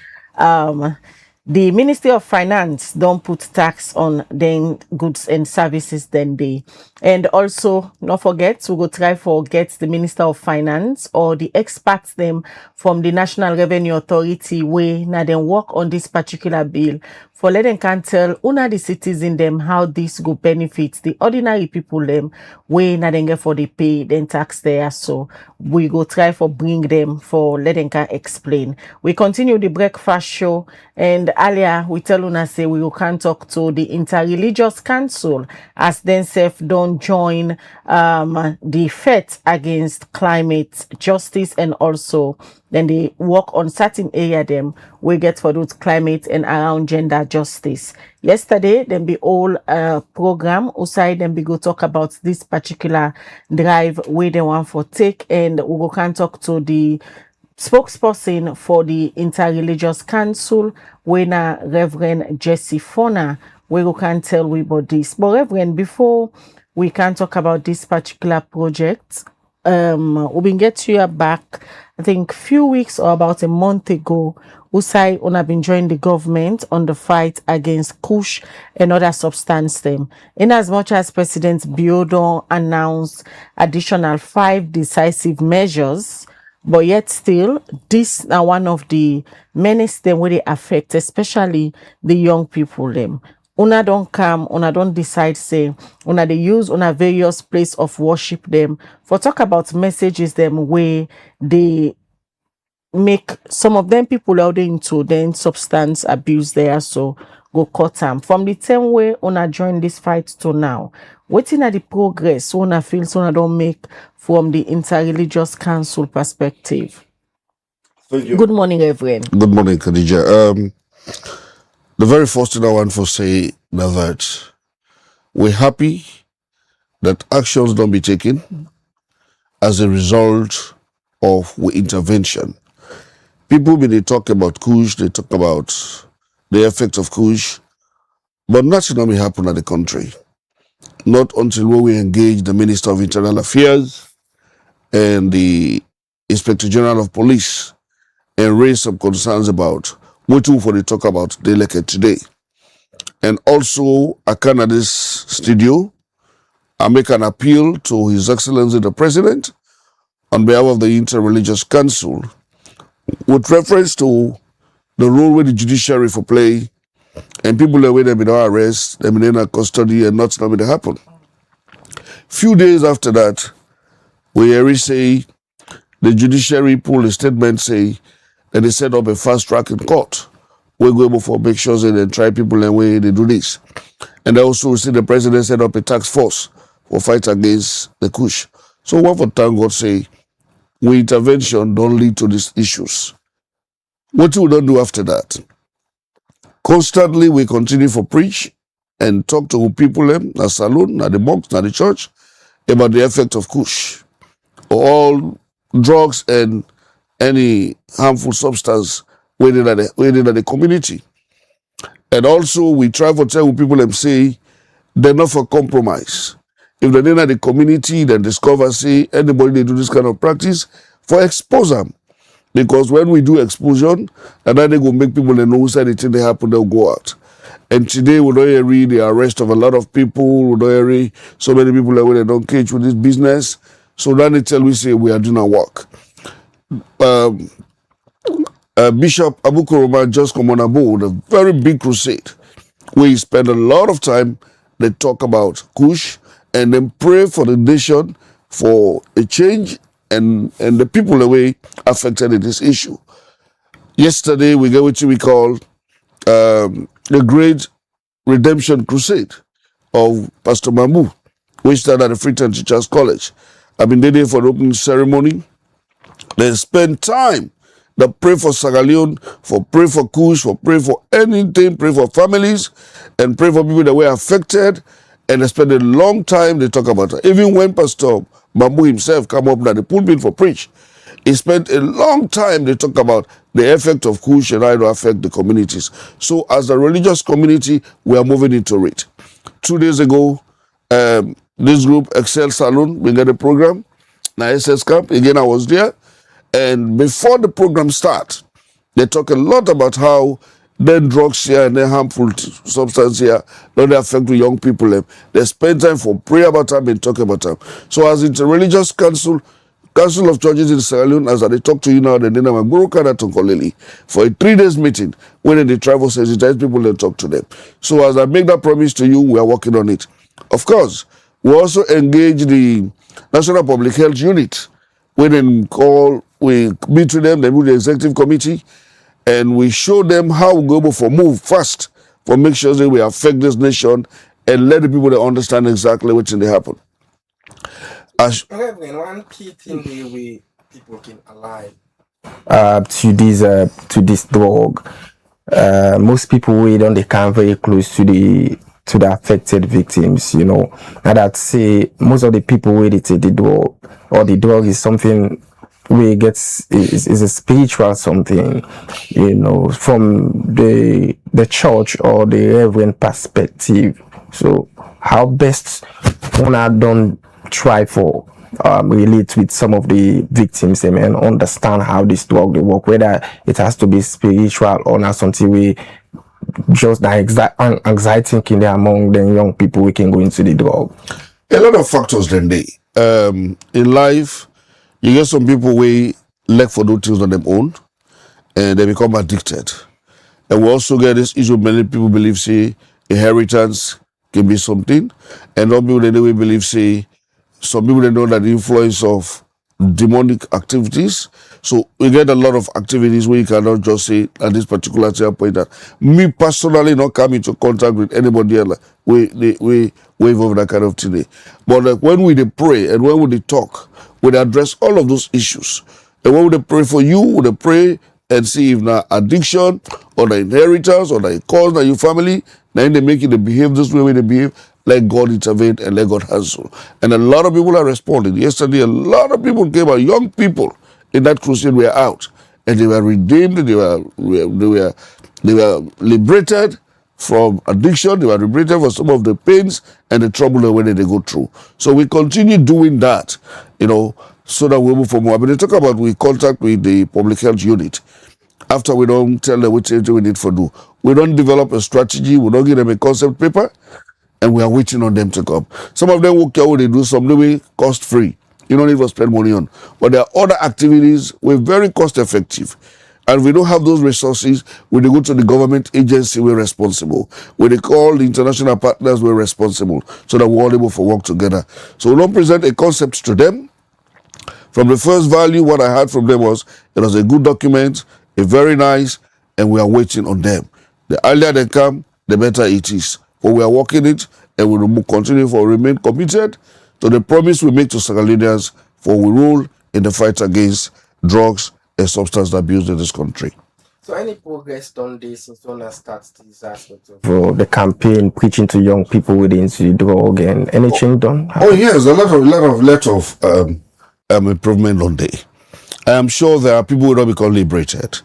The Ministry of Finance don't put tax on then goods and services then they. And also, not forget, we go try for get the Minister of Finance or the experts them from the National Revenue Authority way now then work on this particular bill for let them can tell una the citizen them how this go benefit the ordinary people them way now then get for the pay then tax there. So we go try for bring them for let them can explain. We continue the breakfast show, and earlier we tell una say we can talk to the Interreligious Council as then self don't join the fight against climate justice, and also then they work on certain area them we get for those climate and around gender justice. Yesterday then be all program outside them be go talk about this particular drive where they want for take, and we go can talk to the spokesperson for the Interreligious Council, when Reverend Jesse Fona, we can tell we about this. But Reverend, before we can talk about this particular project, we been get you back, I think few weeks or about a month ago, Usai una been joined the government on the fight against kush and other substance them. In as much as President Biodon announced additional 5 decisive measures, but yet still, this now one of the menace them where they affect, especially the young people them. Una don't come, una don't decide say, una they use una various place of worship them for talk about messages them where they make some of them people out into then substance abuse there, so go cut them. From the time where una join this fight to now, waiting at the progress una feels una don't make from the Interreligious Council perspective. Thank you. Good morning, Reverend. Good morning, Khadija. The very first thing I want to say now that we're happy that actions don't be taken as a result of our intervention. People when they talk about kush, they talk about the effect of kush, but nothing will happen at the country. Not until we engage the Minister of Internal Affairs and the Inspector General of Police and raise some concerns about what for they talk about they like it today. And also, I can at this studio, I make an appeal to His Excellency the President on behalf of the Interreligious Council with reference to the role where the judiciary for play and people that wait them in our arrest, them in our custody and not something to happen. Few days after that, we hear say the judiciary pull a statement say that they set up a fast track in court. We go able for make sure they try people and way they do this. And also see the president set up a task force for fight against the kush. So what for thank God say we intervention don't lead to these issues. What we don't do after that? Constantly we continue for preach and talk to people in the salon, at the mosque, at the church about the effect of kush. All drugs and any harmful substance within the community. And also we try to tell people and say they're not for compromise. If they're in the community, then discover say anybody they do this kind of practice for expose them. Because when we do explosion, and then they go make people they know who said anything they happen, they'll go out. And today we don't hear the arrest of a lot of people, we don't hear so many people that they don't catch with this business. So then they tell we say we are doing our work. Bishop Abu Kuroma just come on board a very big crusade where he spend a lot of time. They talk about kush and then pray for the nation for a change and the people away affected in this issue. Yesterday we got what we call the Great Redemption Crusade of Pastor Mambu, which started at the Freetown Teachers College. I've been there for the opening ceremony. They spend time. They pray for Sierra Leone, pray for kush, pray for anything, pray for families, and pray for people that were affected. And they spend a long time, they talk about it. Even when Pastor Bamboo himself come up at the pulpit for preach, he spent a long time, they talk about the effect of kush and how it will affect the communities. So as a religious community, we are moving into it. 2 days ago, this group, Excel Salon, we got a program, na SS Camp. Again, I was there. And before the program starts, they talk a lot about how then drugs here and then harmful substance here, don't they affect the young people. They spend time for prayer about them and talk about them. So as interreligious council of churches in Sierra Leone, as I talk to you now, the name of Guru Kanaton Koleli, for a 3 days meeting, when the travel sensitize people and talk to them. So as I make that promise to you, we are working on it. Of course, we also engage the National Public Health Unit. When they we meet with them, they meet the executive committee, and we show them how we go for move fast for make sure that we affect this nation and let the people that understand exactly what's in the happen. Reverend, one key thing the way people can ally to this drug. Most people we don't they come very close to the affected victims, you know. And I'd say most of the people where they take the drug or the drug is something where it gets is a spiritual something, you know, from the church or the reverend perspective. So how best when I don't try for relate with some of the victims and understand how this drug they work, whether it has to be spiritual or not something we just that anxiety thinking there among the young people we can go into the drug. A lot of factors then they in life you get some people we lack for do things on their own and they become addicted. And we also get this issue many people believe say inheritance can be something, and some people they believe say some people they know that the influence of demonic activities. So we get a lot of activities where you cannot just say at this particular point that me personally not come into contact with anybody else. We wave over that kind of thing. But when we they pray and when we they talk, we address all of those issues. And when we they pray for you, we they pray and see if now addiction or the inheritance or the cause that your family, then they make it they behave this way they behave. Let God intervene and let God answer. And a lot of people are responding. Yesterday, a lot of people came out, young people in that crusade were out. And they were redeemed, they were liberated from addiction, they were liberated from some of the pains and the trouble that they go through. So we continue doing that, you know, so that we move for more. But they talk about we contact with the public health unit. After we don't tell them which we need for do. We don't develop a strategy, we don't give them a concept paper, and we are waiting on them to come. Some of them will care what they do, some do it cost free. You don't need to spend money on. But there are other activities we're very cost effective. And we don't have those resources. When they go to the government agency, we're responsible. When they call the international partners, we're responsible. So that we're all able to work together. So we don't present a concept to them. From the first value, what I heard from them was, it was a good document, a very nice, and we are waiting on them. The earlier they come, the better it is. But we are working it, and we will continue to remain committed to the promise we make to Sierra Leoneans for we rule in the fight against drugs and substance abuse in this country. So any progress done this since one starts this aspect of for the campaign preaching to young people within the drug and any change done? Oh yes, a lot of improvement on day. I am sure there are people who don't become liberated.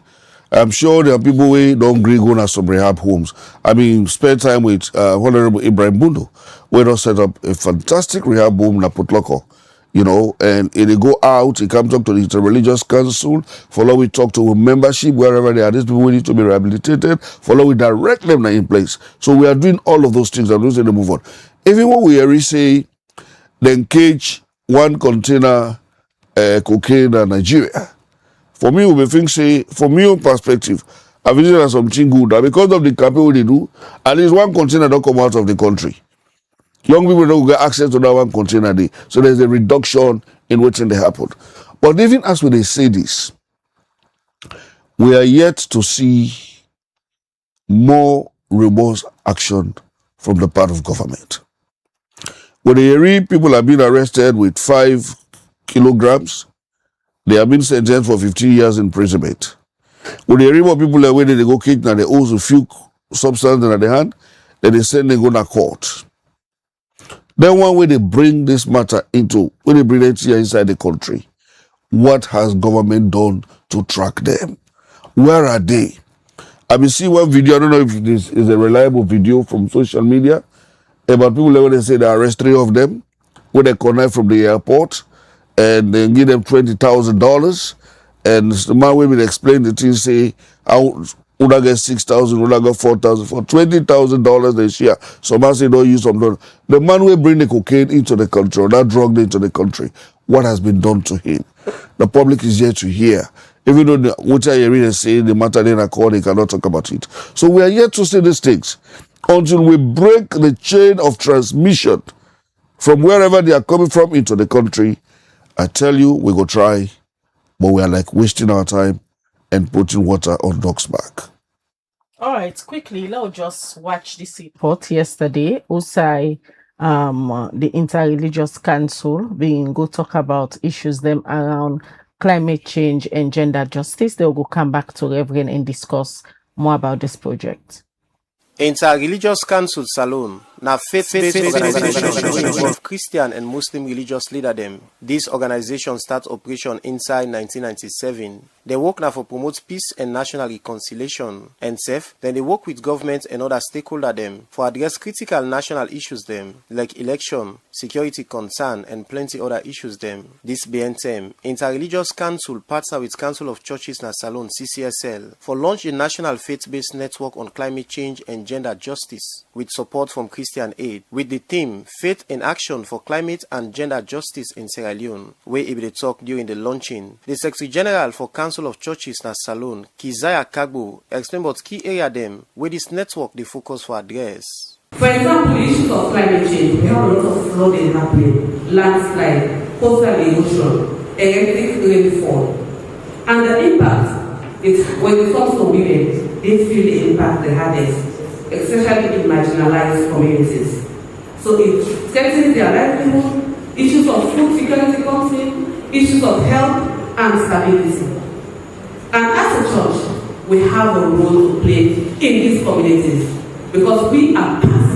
I'm sure there are people who don't agree going to some rehab homes. I mean, spend time with Honorable Ibrahim Bundu. We don't set up a fantastic rehab home in Putloko, you know, and they go out, he come talk to the Interreligious Council, follow we talk to membership wherever they are. These people need to be rehabilitated, follow we direct them in place. So we are doing all of those things and we're going to move on. Even when we already say, then cage one container cocaine in Nigeria. For me, we think say, from your perspective, I visited something good that because of the campaign they do, at least one container don't come out of the country. Young people don't get access to that one container day. So there's a reduction in what's in the happened. But even as when they say this, we are yet to see more robust action from the part of government. When they read people are being arrested with 5 kilograms, they have been sentenced for 15 years imprisonment. When they read more people are waiting, they go kick and they also few substance in their hand, then they send them go to court. Then one way they bring this matter into, when they bring it here inside the country, what has government done to track them? Where are they? I been see one video, I don't know if this is a reliable video from social media, about people when they say they arrest 3 of them, when they connect from the airport, and then give them $20,000. And the man will explain the thing, say, how Una get 6,000, una get 4,000 for $20,000 a share. Some man say don't use some dollars. The man will bring the cocaine into the country or that drug into the country. What has been done to him? The public is yet to hear. Even though what I hear say the matter in a court, they cannot talk about it. So we are yet to see these things until we break the chain of transmission from wherever they are coming from into the country. I tell you, we go try, but we are like wasting our time and putting water on ducks' back. All right, quickly, let's just watch this report yesterday. USAI, the Interreligious Council, being go talk about issues them around climate change and gender justice. They'll go come back to Reverend and discuss more about this project. Interreligious Council Salon, na faith-based organization wey involve Christian and Muslim religious leader them. This organization start operation inside 1997. They work now for promote peace and national reconciliation and safe. Then they work with government and other stakeholders them for address critical national issues them like election, security concern and plenty other issues them. This being term, Interreligious Council partner with Council of Churches na Salon CCSL for launch a national faith-based network on climate change and gender justice with support from Christian Aid with the theme Faith in Action for Climate and Gender Justice in Sierra Leone, where he will talk during the launching. The Secretary General for Council of Churches na Salon, Keziah Kagbo, explain about key area them where this network they focus for address. For example, the issues of climate change, we have a lot of flooding happening, landslide, coastal erosion, erratic rainfall, and the impact is when it comes to women, they feel the impact the hardest, especially in marginalized communities. So it threatens their livelihood, issues of food security comes in, issues of health and stability. And as a church, we have a role to play in these communities because we are part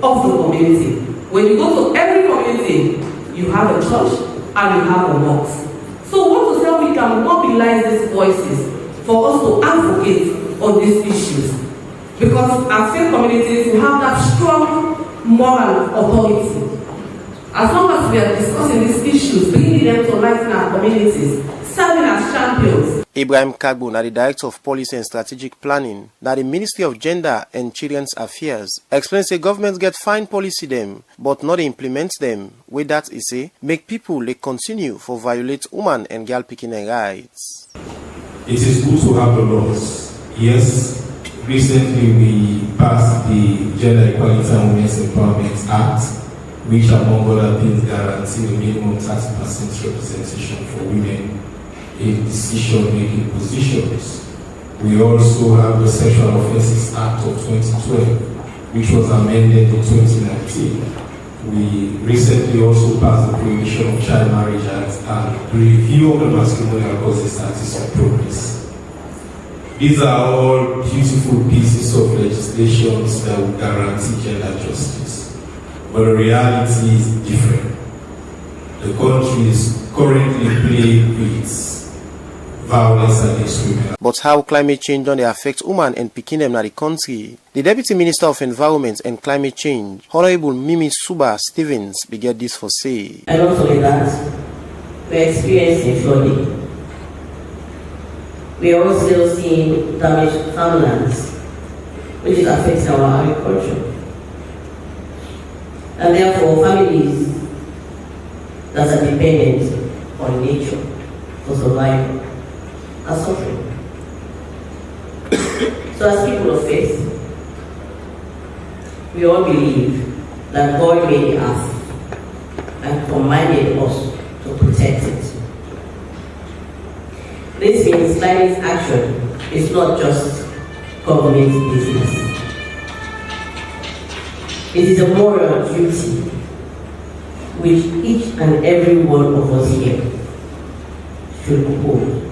of the community. When you go to every community, you have a church and you have a mosque. So what to say we can mobilize these voices for us to advocate on these issues. Because as faith communities, we have that strong moral authority. As long as we are discussing these issues, bringing them to light in our communities, serving as champions. Ibrahim Kagbo, the Director of Policy and Strategic Planning, that the Ministry of Gender and Children's Affairs, explains the government get fine policy them, but not implement them. With that is say, make people they continue for violate woman and girl picking rights. It is good to have the laws. Yes, recently we passed the Gender Equality and Women's Empowerment Act, which among other things guarantee a minimum 30% representation for women in decision-making positions. We also have the Sexual Offences Act of 2012, which was amended in 2019. We recently also passed the Prohibition of Child Marriage Act and the Review of the Matrimonial Causes Act is in progress. These are all beautiful pieces of legislation that will guarantee gender justice. But the reality is different. The country is currently plagued with violence against women. But how climate change don't affect women and picking them in the country? The Deputy Minister of Environment and Climate Change, Honorable Mimi Suba Stevens, began this for say. And also with that, we're experiencing flooding. We are also seeing damaged farmlands, which is affecting our agriculture. And therefore, families that are dependent on nature for survival are suffering. So as people of faith, we all believe that God made the earth and commanded us to protect it. This means climate action is not just government business. It is a moral duty which each and every one of us here should uphold.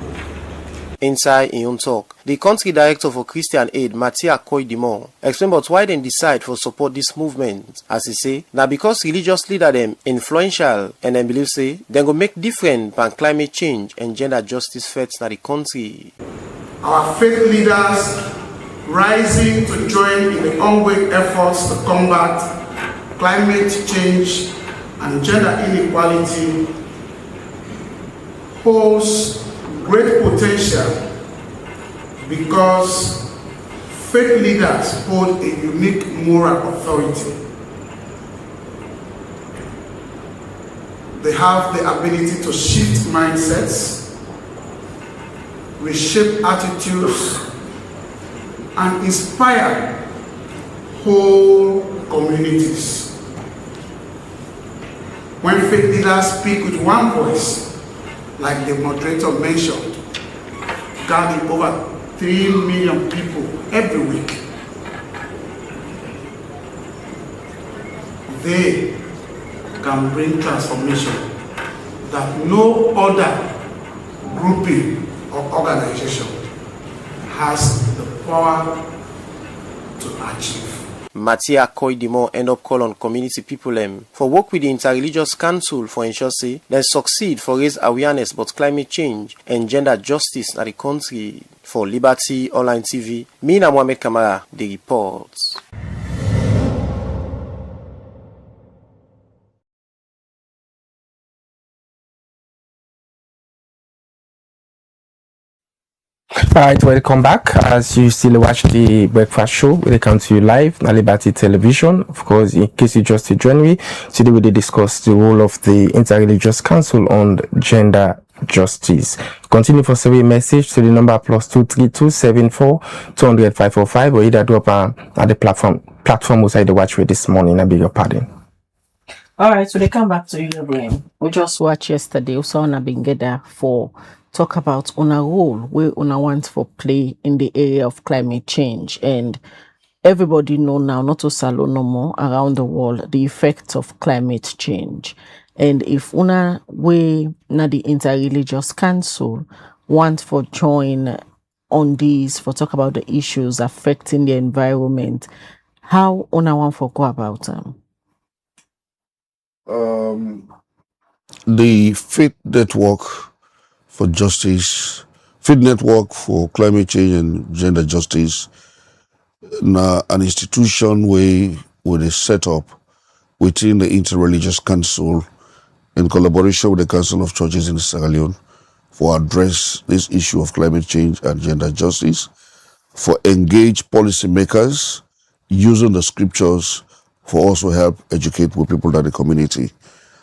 Inside in own talk, the country director for Christian Aid, Matia Koidimo, explained about why they decide for support this movement. As he say, now because religious leader them influential and then believe say they go make different than climate change and gender justice threats in the country. Our faith leaders rising to join in the ongoing efforts to combat climate change and gender inequality holds great potential because faith leaders hold a unique moral authority. They have the ability to shift mindsets, reshape attitudes, and inspire whole communities. When faith leaders speak with one voice, like the moderator mentioned, gathering over 3 million people every week, they can bring transformation that no other grouping or organization has the power to achieve. Matia Koidimo end up call on community people for work with the Interreligious Council for ensure say they succeed for raise awareness about climate change and gender justice in the country. For Liberty Online TV, me and Mohamed Kamara, the reports. Alright, welcome back. As you still watch the breakfast show, we come to you live on Liberty Television. Of course, in case you just joined me, today we did discuss the role of the Interreligious Council on gender justice. Continue for survey message to the number +232 74 200 545 or either drop at the platform outside the watch with this morning. I beg your pardon. Alright, so they come back to you, Ibrahim. We just watched yesterday, also on a Bingeda for talk about una role where una want for play in the area of climate change, and everybody know now, not to Salone no more, around the world, the effects of climate change. And if una we na the Interreligious Council want for join on these for talk about the issues affecting the environment, how una want for go about them? The Faith Network for Justice, Faith Network for Climate Change and Gender Justice, an institution where they set up within the Interreligious Council in collaboration with the Council of Churches in Sierra Leone for address this issue of climate change and gender justice, for engage policymakers using the scriptures for also help educate with people in the community.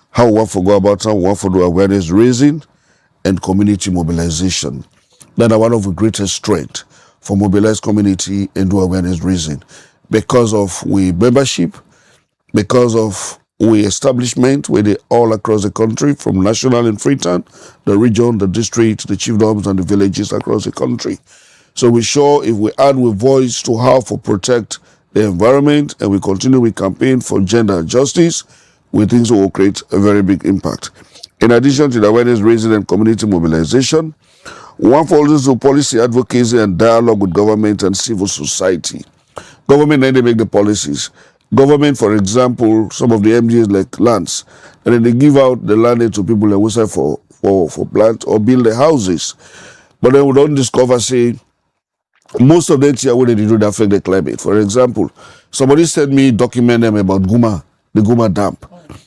How we want to go about it, we want to do awareness raising and community mobilization. That are one of the greatest strengths for mobilized community and do awareness raising. Because of we membership, because of we establishment where they all across the country, from national in Freetown, the region, the district, the chiefdoms and the villages across the country. So we sure if we add with voice to how to protect the environment and we continue with campaign for gender justice, we think so will create a very big impact. In addition to the awareness raising and community mobilization, one falls into policy advocacy and dialogue with government and civil society. Government then they make the policies. Government, for example, some of the MDAs like lands, and then they give out the land to people that will say for plant or build the houses. But then we don't discover, say, most of that here, what they do, they affect the climate. For example, somebody sent me document them about Guma, the Guma Dam.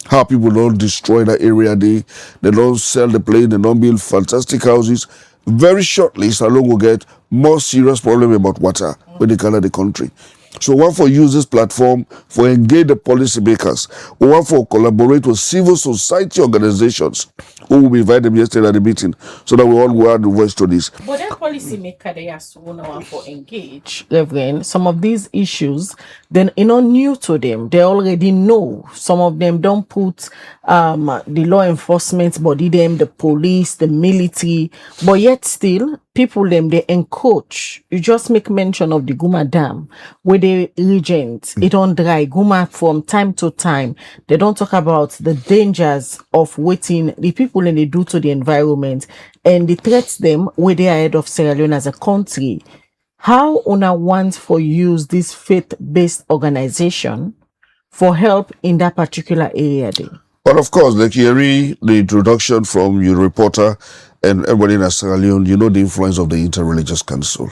How people don't destroy that area, they don't sell the plane, they don't build fantastic houses. Very shortly, Salone will get more serious problem about water when they come to the country. So one for use this platform for engage the policymakers. One for collaborate with civil society organizations who will invite them yesterday at the meeting so that we all will add the voice to this. But that policymaker they ask one for engage, Reverend, some of these issues, then new to them. They already know. Some of them don't put the law enforcement body, them, the police, the military, but yet still people them they encourage. You just make mention of the Guma Dam where the regent it on dry Guma from time to time. They don't talk about the dangers of waiting the people and they do to the environment and the threats them where they are ahead of Sierra Leone as a country. How una want for use this faith-based organization for help in that particular area there? But of course, like you hear the introduction from your reporter and everybody in Sierra Leone, you know the influence of the Interreligious Council.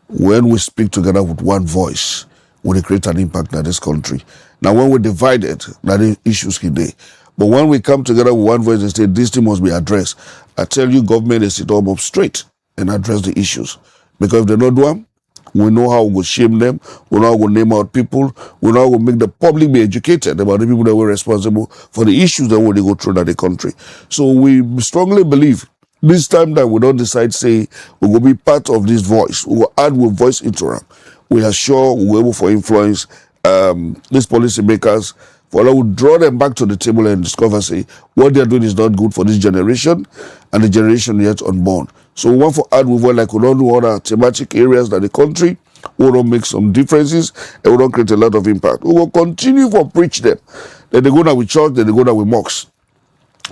When we speak together with one voice, we create an impact in this country. Now, when we're divided, that is issues today. But when we come together with one voice and say this thing must be addressed, I tell you, government is sit up straight and address the issues. Because if they don't do them, We know how we go shame them. We know how we go name out people. We know how we make the public be educated about the people that were responsible for the issues that they go through in the country. So we strongly believe this time that we don't decide, say, we will be part of this voice. We will add with voice into them. We are sure we will able to influence these policymakers, for that will draw them back to the table and discover, say, what they are doing is not good for this generation and the generation yet unborn. So we want to add with what, like we don't do other thematic areas that the country, we don't make some differences and we don't create a lot of impact. We will continue to preach them. Then they go down with church, then they go down with mosques.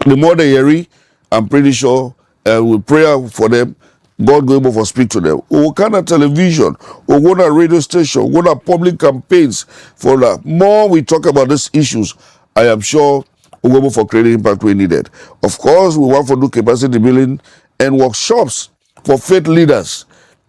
The more they hear it, I'm pretty sure we pray for them. God go able to speak to them. We will kind of television, we go to radio station, we go to public campaigns for that. More we talk about these issues, I am sure we will able for creating impact we needed. Of course, we want to do capacity building and workshops for faith leaders.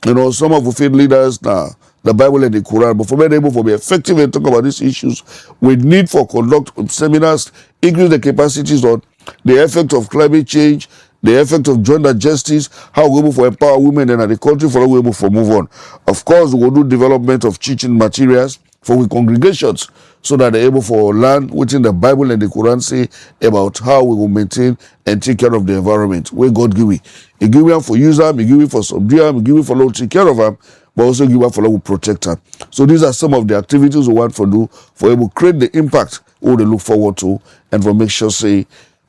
You know, some of the faith leaders now, the Bible and the Quran, but for being able to be effective and talk about these issues, we need for conduct seminars, increase the capacities on the effect of climate change, the effect of gender justice, how we're able to empower women in the country, for how we're able to move on. Of course, we will do development of teaching materials for we congregations so that they're able to learn within the Bible and the Quran say about how we will maintain and take care of the environment. Where God give it. He give it for use them, He give it for subdue them, He give it for to take care of them, but also give it for to protect them. So these are some of the activities we want to do for able to create the impact we will look forward to and for make sure, say,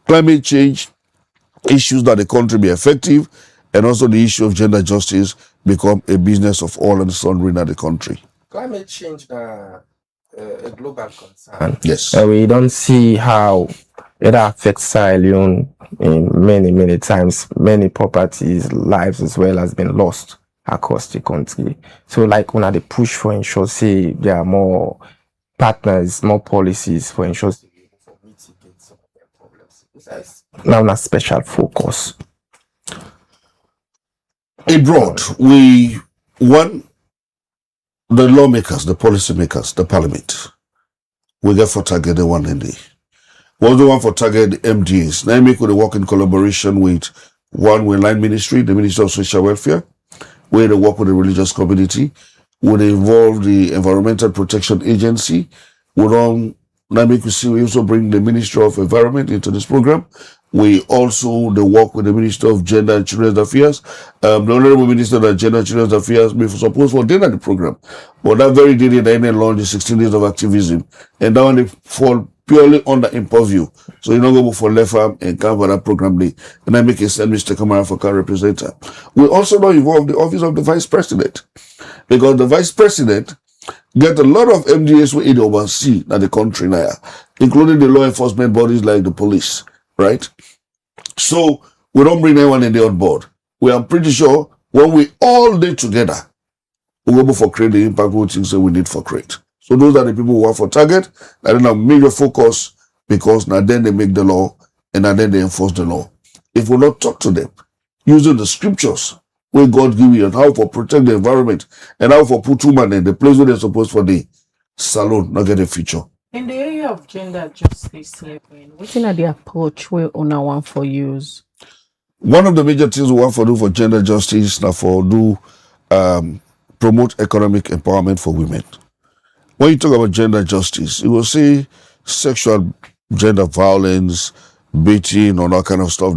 climate change issues that the country be effective, and also the issue of gender justice become a business of all and sundry in the country. Climate change is a global concern. Yes. We don't see how it affects Sierra Leone in many times. Many properties, lives as well has been lost across the country. So like when they push for ensure, say, there are more partners, more policies for ensure to be able to mitigate some of their problems. Besides, now a special focus. Abroad, we want the lawmakers, the policymakers, the parliament. We get for target the one in the. We also want for target the MDAs. Now make we work in collaboration with one with line ministry, the Ministry of Social Welfare, where they work with the religious community, where they involve the Environmental Protection Agency. We don't now make you see we also bring the Ministry of Environment into this program. We also the work with the Minister of Gender and Children's Affairs. The Honorable Minister of Gender and Children's Affairs may suppose for dinner the program. But that very day they launched the 16 days of activism. And that one they fall purely under purview. So you don't go for left arm and cover that program day. And I make a send Mr. Kamara for car representative. We also now involve the office of the Vice President. Because the Vice President get a lot of MDAs we either oversee in the country now, including the law enforcement bodies like the police, right? So we don't bring anyone in there on board. We are pretty sure when we all day together, we'll go for create the impact we think we need for create. So those are the people who are for target, and then a major focus because now then they make the law and now then they enforce the law. If we not talk to them using the scriptures where God give you and how for protect the environment and how for put women in the place where they're supposed for the salon, not get a feature. In the area of gender justice, what's in the approach we on one for use? One of the major things we want to do for gender justice now for do promote economic empowerment for women. When you talk about gender justice, you will see sexual gender violence, beating, or that kind of stuff,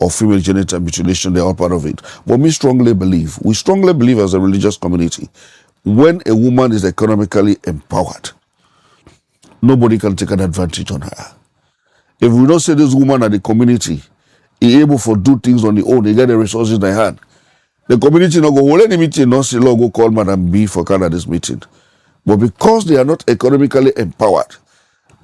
or female genital mutilation, they're all part of it. But we strongly believe as a religious community, when a woman is economically empowered, nobody can take an advantage on her. If we don't say this woman at the community is able to do things on the own, they get the resources they had, the community not go hold any meeting, not say, Lord, go call Madam B for Canada's meeting. But because they are not economically empowered,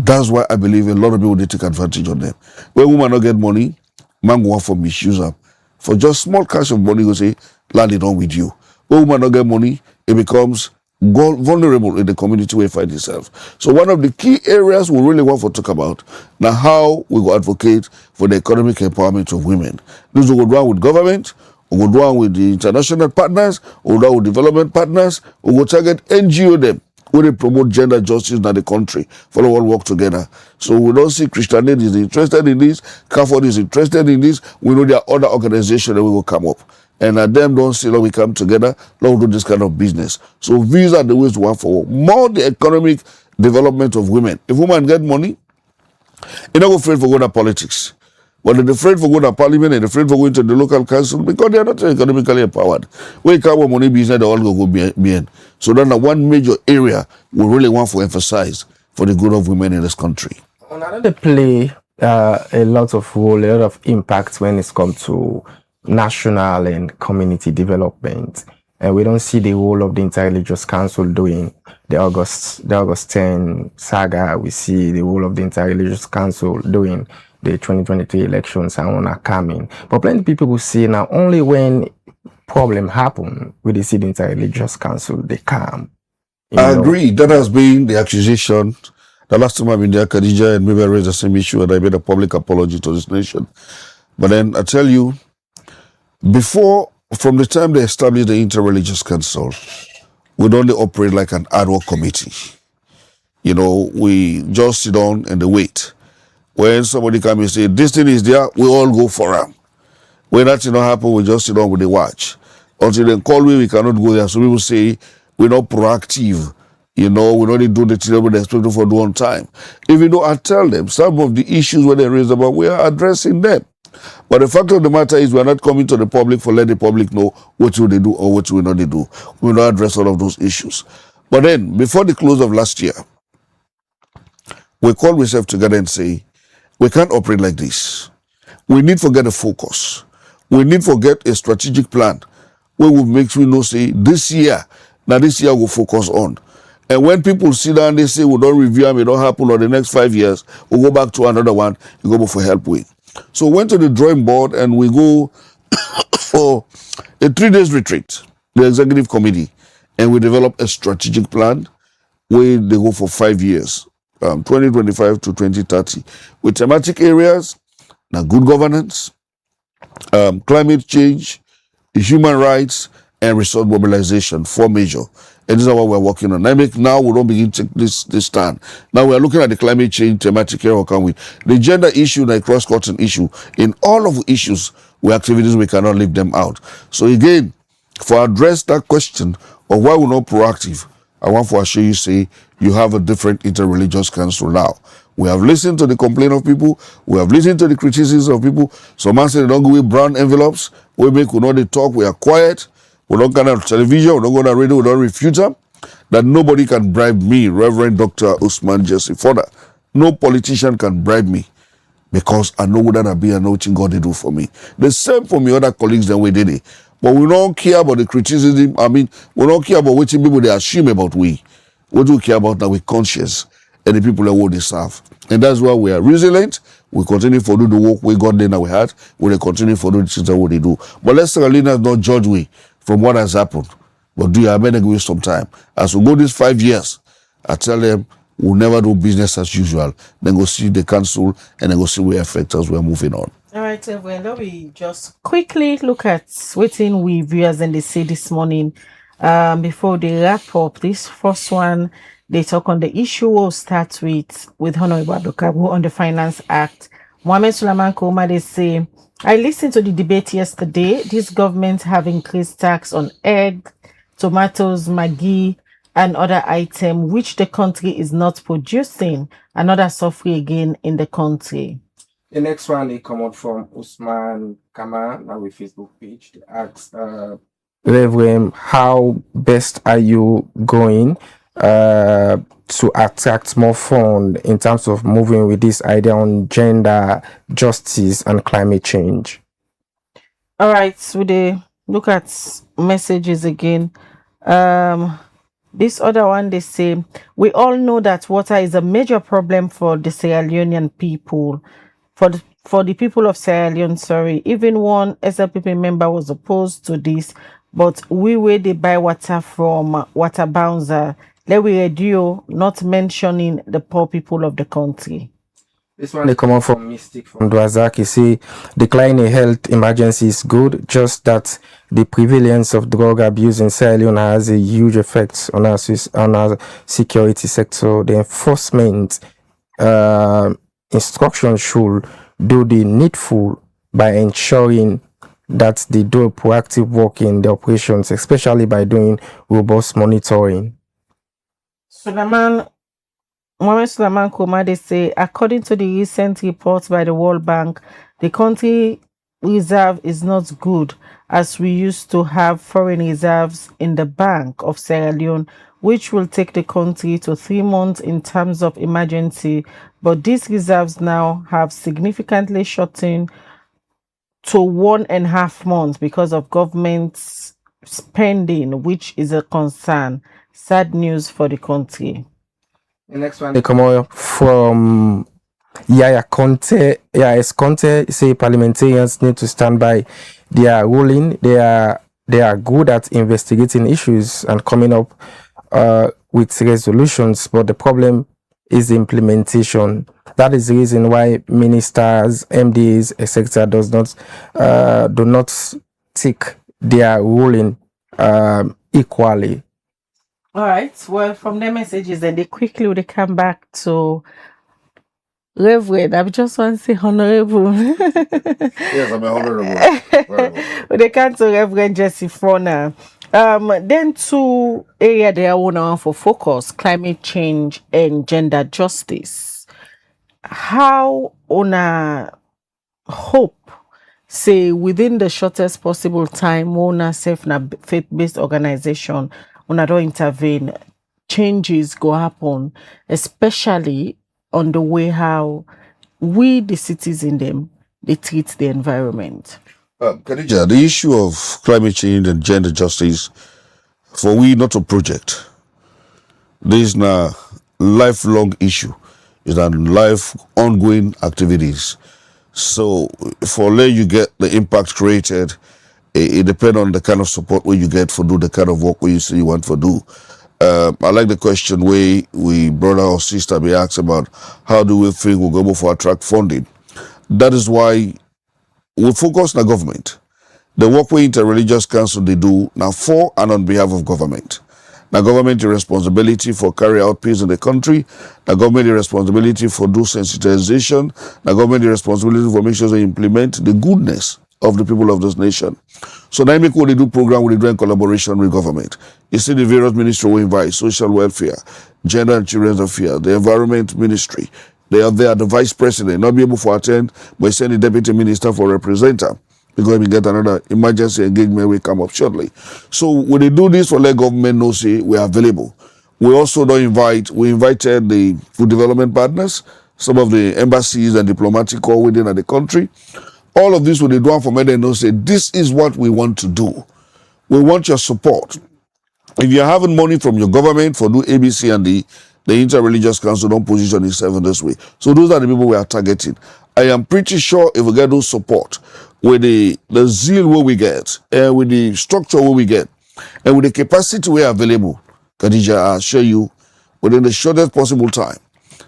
that's why I believe a lot of people they take advantage of them. When women don't get money, man go out for misuse them. For just small cash of money, go say, land it on with you. When women don't get money, it becomes vulnerable in the community where it finds itself. So one of the key areas we really want to talk about now how we go advocate for the economic empowerment of women. This will go down with government, we go down with the international partners, we go down with development partners, we go target NGO them. We they promote gender justice in the country. For all work together. So we don't see Christianity is interested in this, CAFOD is interested in this. We know there are other organizations that will come up. And at them don't say, "Lord, we come together, Lord, we do this kind of business." So these are the ways to work for more the economic development of women. If women get money, they're not afraid for going to politics. But they're afraid for going to parliament and afraid for going to the local council because they are not economically empowered. When you come with money business, they all go behind. So that's one major area we really want to emphasize for the good of women in this country. They play a lot of role, a lot of impact when it comes to national and community development. And we don't see the role of the Interreligious Council doing the August 10 saga. We see the role of the Interreligious Council doing the 2023 elections and are coming. But plenty of people will see now only when problem happen with the Interreligious Council, they come. I agree. That has been the accusation. The last time I've been there, Khadija and maybe I raised the same issue and I made a public apology to this nation. But then I tell you, from the time they established the Interreligious Council, we'd only operate like an ad hoc committee. You know, we just sit down and wait. When somebody comes and say, "This thing is there," we all go for them. When that thing don't happen, we just sit down with the watch. Until they call we cannot go there. So people say, we're not proactive. You know, we don't do the thing we expect for do on time. Even though I tell them, some of the issues when they raise about, we are addressing them. But the fact of the matter is we are not coming to the public for let the public know what will they do or what will not they do. We will not address all of those issues. But then, before the close of last year, we called ourselves together and say, we can't operate like this. We need to get a focus. We need to get a strategic plan where we make sure we know, say, this year we'll focus on. And when people sit down, they say, we don't review them, it don't happen, or the next 5 years, we'll go back to another one, you go for help with. So we went to the drawing board and we go for a 3 days retreat, the executive committee, and we develop a strategic plan where they go for 5 years, 2025 to 2030, with thematic areas, now good governance, climate change, human rights, and resource mobilization, 4 major. And this is what we're working on. Now we don't begin to take this stand. Now we're looking at the climate change thematic area, can we? The gender issue, the cross-cutting issue. In all of the issues, we activities, we cannot leave them out. So again, for address that question of why we're not proactive, I want to assure you, say, you have a different interreligious council now. We have listened to the complaint of people. We have listened to the criticisms of people. Some man say they don't go with brown envelopes. We make we know they talk. We are quiet. We don't go on television. We don't go on radio. We don't refute them. That nobody can bribe me, Reverend Dr. Usman Jesse Further. No politician can bribe me because I know that I be and know what God they do for me. The same for me other colleagues the way they did. But we don't care about the criticism. I mean, we don't care about what people they assume about we. What do we care about that we're conscious and the people that what they serve. And that's why we are resilient. We continue to do the work we got there that we had. We will continue to do the things that what they do. But let's not judge we from what has happened. But do you have any give some time? As we go these 5 years, I tell them we'll never do business as usual. Then go see the council and then go see where affect us. We're moving on. All right, well, let me just quickly look at waiting we viewers and they say this morning before they wrap up. This first one, they talk on the issue. We'll start with Honorable Abdulkabu on the Finance Act. Mohamed Sulaiman Koma, they say, I listened to the debate yesterday. This government have increased tax on egg, tomatoes, Maggi, and other items which the country is not producing. Another suffering again in the country. The next one, they come out from Usman Kama, now with Facebook page. They ask, Reverend, how best are you going to attract more funds in terms of moving with this idea on gender justice and climate change? All right, so they look at messages again. This other one, they say, we all know that water is a major problem for the Sierra Leonean people. For the people of Sierra Leone, even one SLPP member was opposed to this, but we where they buy water from water bouncer. Let we radio, not mentioning the poor people of the country. This one they come out from Mystic from Dwazak. He say declining health emergency is good, just that the prevalence of drug abuse in Sierra Leone has a huge effect on our security sector. The enforcement instruction should do the needful by ensuring that they do proactive work in the operations, especially by doing robust monitoring. Mohamed Sulaiman Kuma, they say, according to the recent reports by the World Bank, the country reserve is not good, as we used to have foreign reserves in the Bank of Sierra Leone, which will take the country to 3 months in terms of emergency. But these reserves now have significantly shortened to 1.5 months because of government's spending, which is a concern. Sad news for the country. The next one, they come out from Yaya Conte say parliamentarians need to stand by their ruling. They are good at investigating issues and coming up with resolutions, but the problem is the implementation. That is the reason why ministers, MDs, etc. do not take their ruling equally. All right. Well, from their messages, then they quickly come back to Reverend. I just want to say honorable. Yes, I'm a honorable. They come to Reverend Jesse Fona. Then two areas they are on for focus: climate change and gender justice. How on a hope say within the shortest possible time, Mona safe na faith-based organization una don't intervene, changes go happen, especially on the way how we the citizens them they treat the environment. Khadija, the issue of climate change and gender justice, for we not a project. This is a lifelong issue. It's a life ongoing activities. So for let you get the impact created, it depends on the kind of support where you get for do the kind of work where you say you want to do. I like the question where we brother or sister be asked about how do we think we're going to attract funding. That is why we focus on the government. The work we Interreligious Council they do now for and on behalf of government. The government responsibility for carry out peace in the country. The government responsibility for do sensitization. The government responsibility for make sure they implement the goodness of the people of this nation. So now make what they do program we do in collaboration with government. You see the various ministry we invite, social welfare, gender and children's affairs, the environment ministry. They are there, the vice president, not be able to attend, but send the deputy minister for representative. Because we get another emergency engagement will come up shortly. So when they do this for let government know say we are available. We also don't we invited the food development partners, some of the embassies and diplomatic corps within the country. All of this when they do for me, they know say this is what we want to do. We want your support. If you're having money from your government for do ABC and the Interreligious Council don't position itself in this way. So those are the people we are targeting. I am pretty sure if we get those support with the zeal where we get, and with the structure where we get, and with the capacity we are available, Khadija, I'll assure you, within the shortest possible time,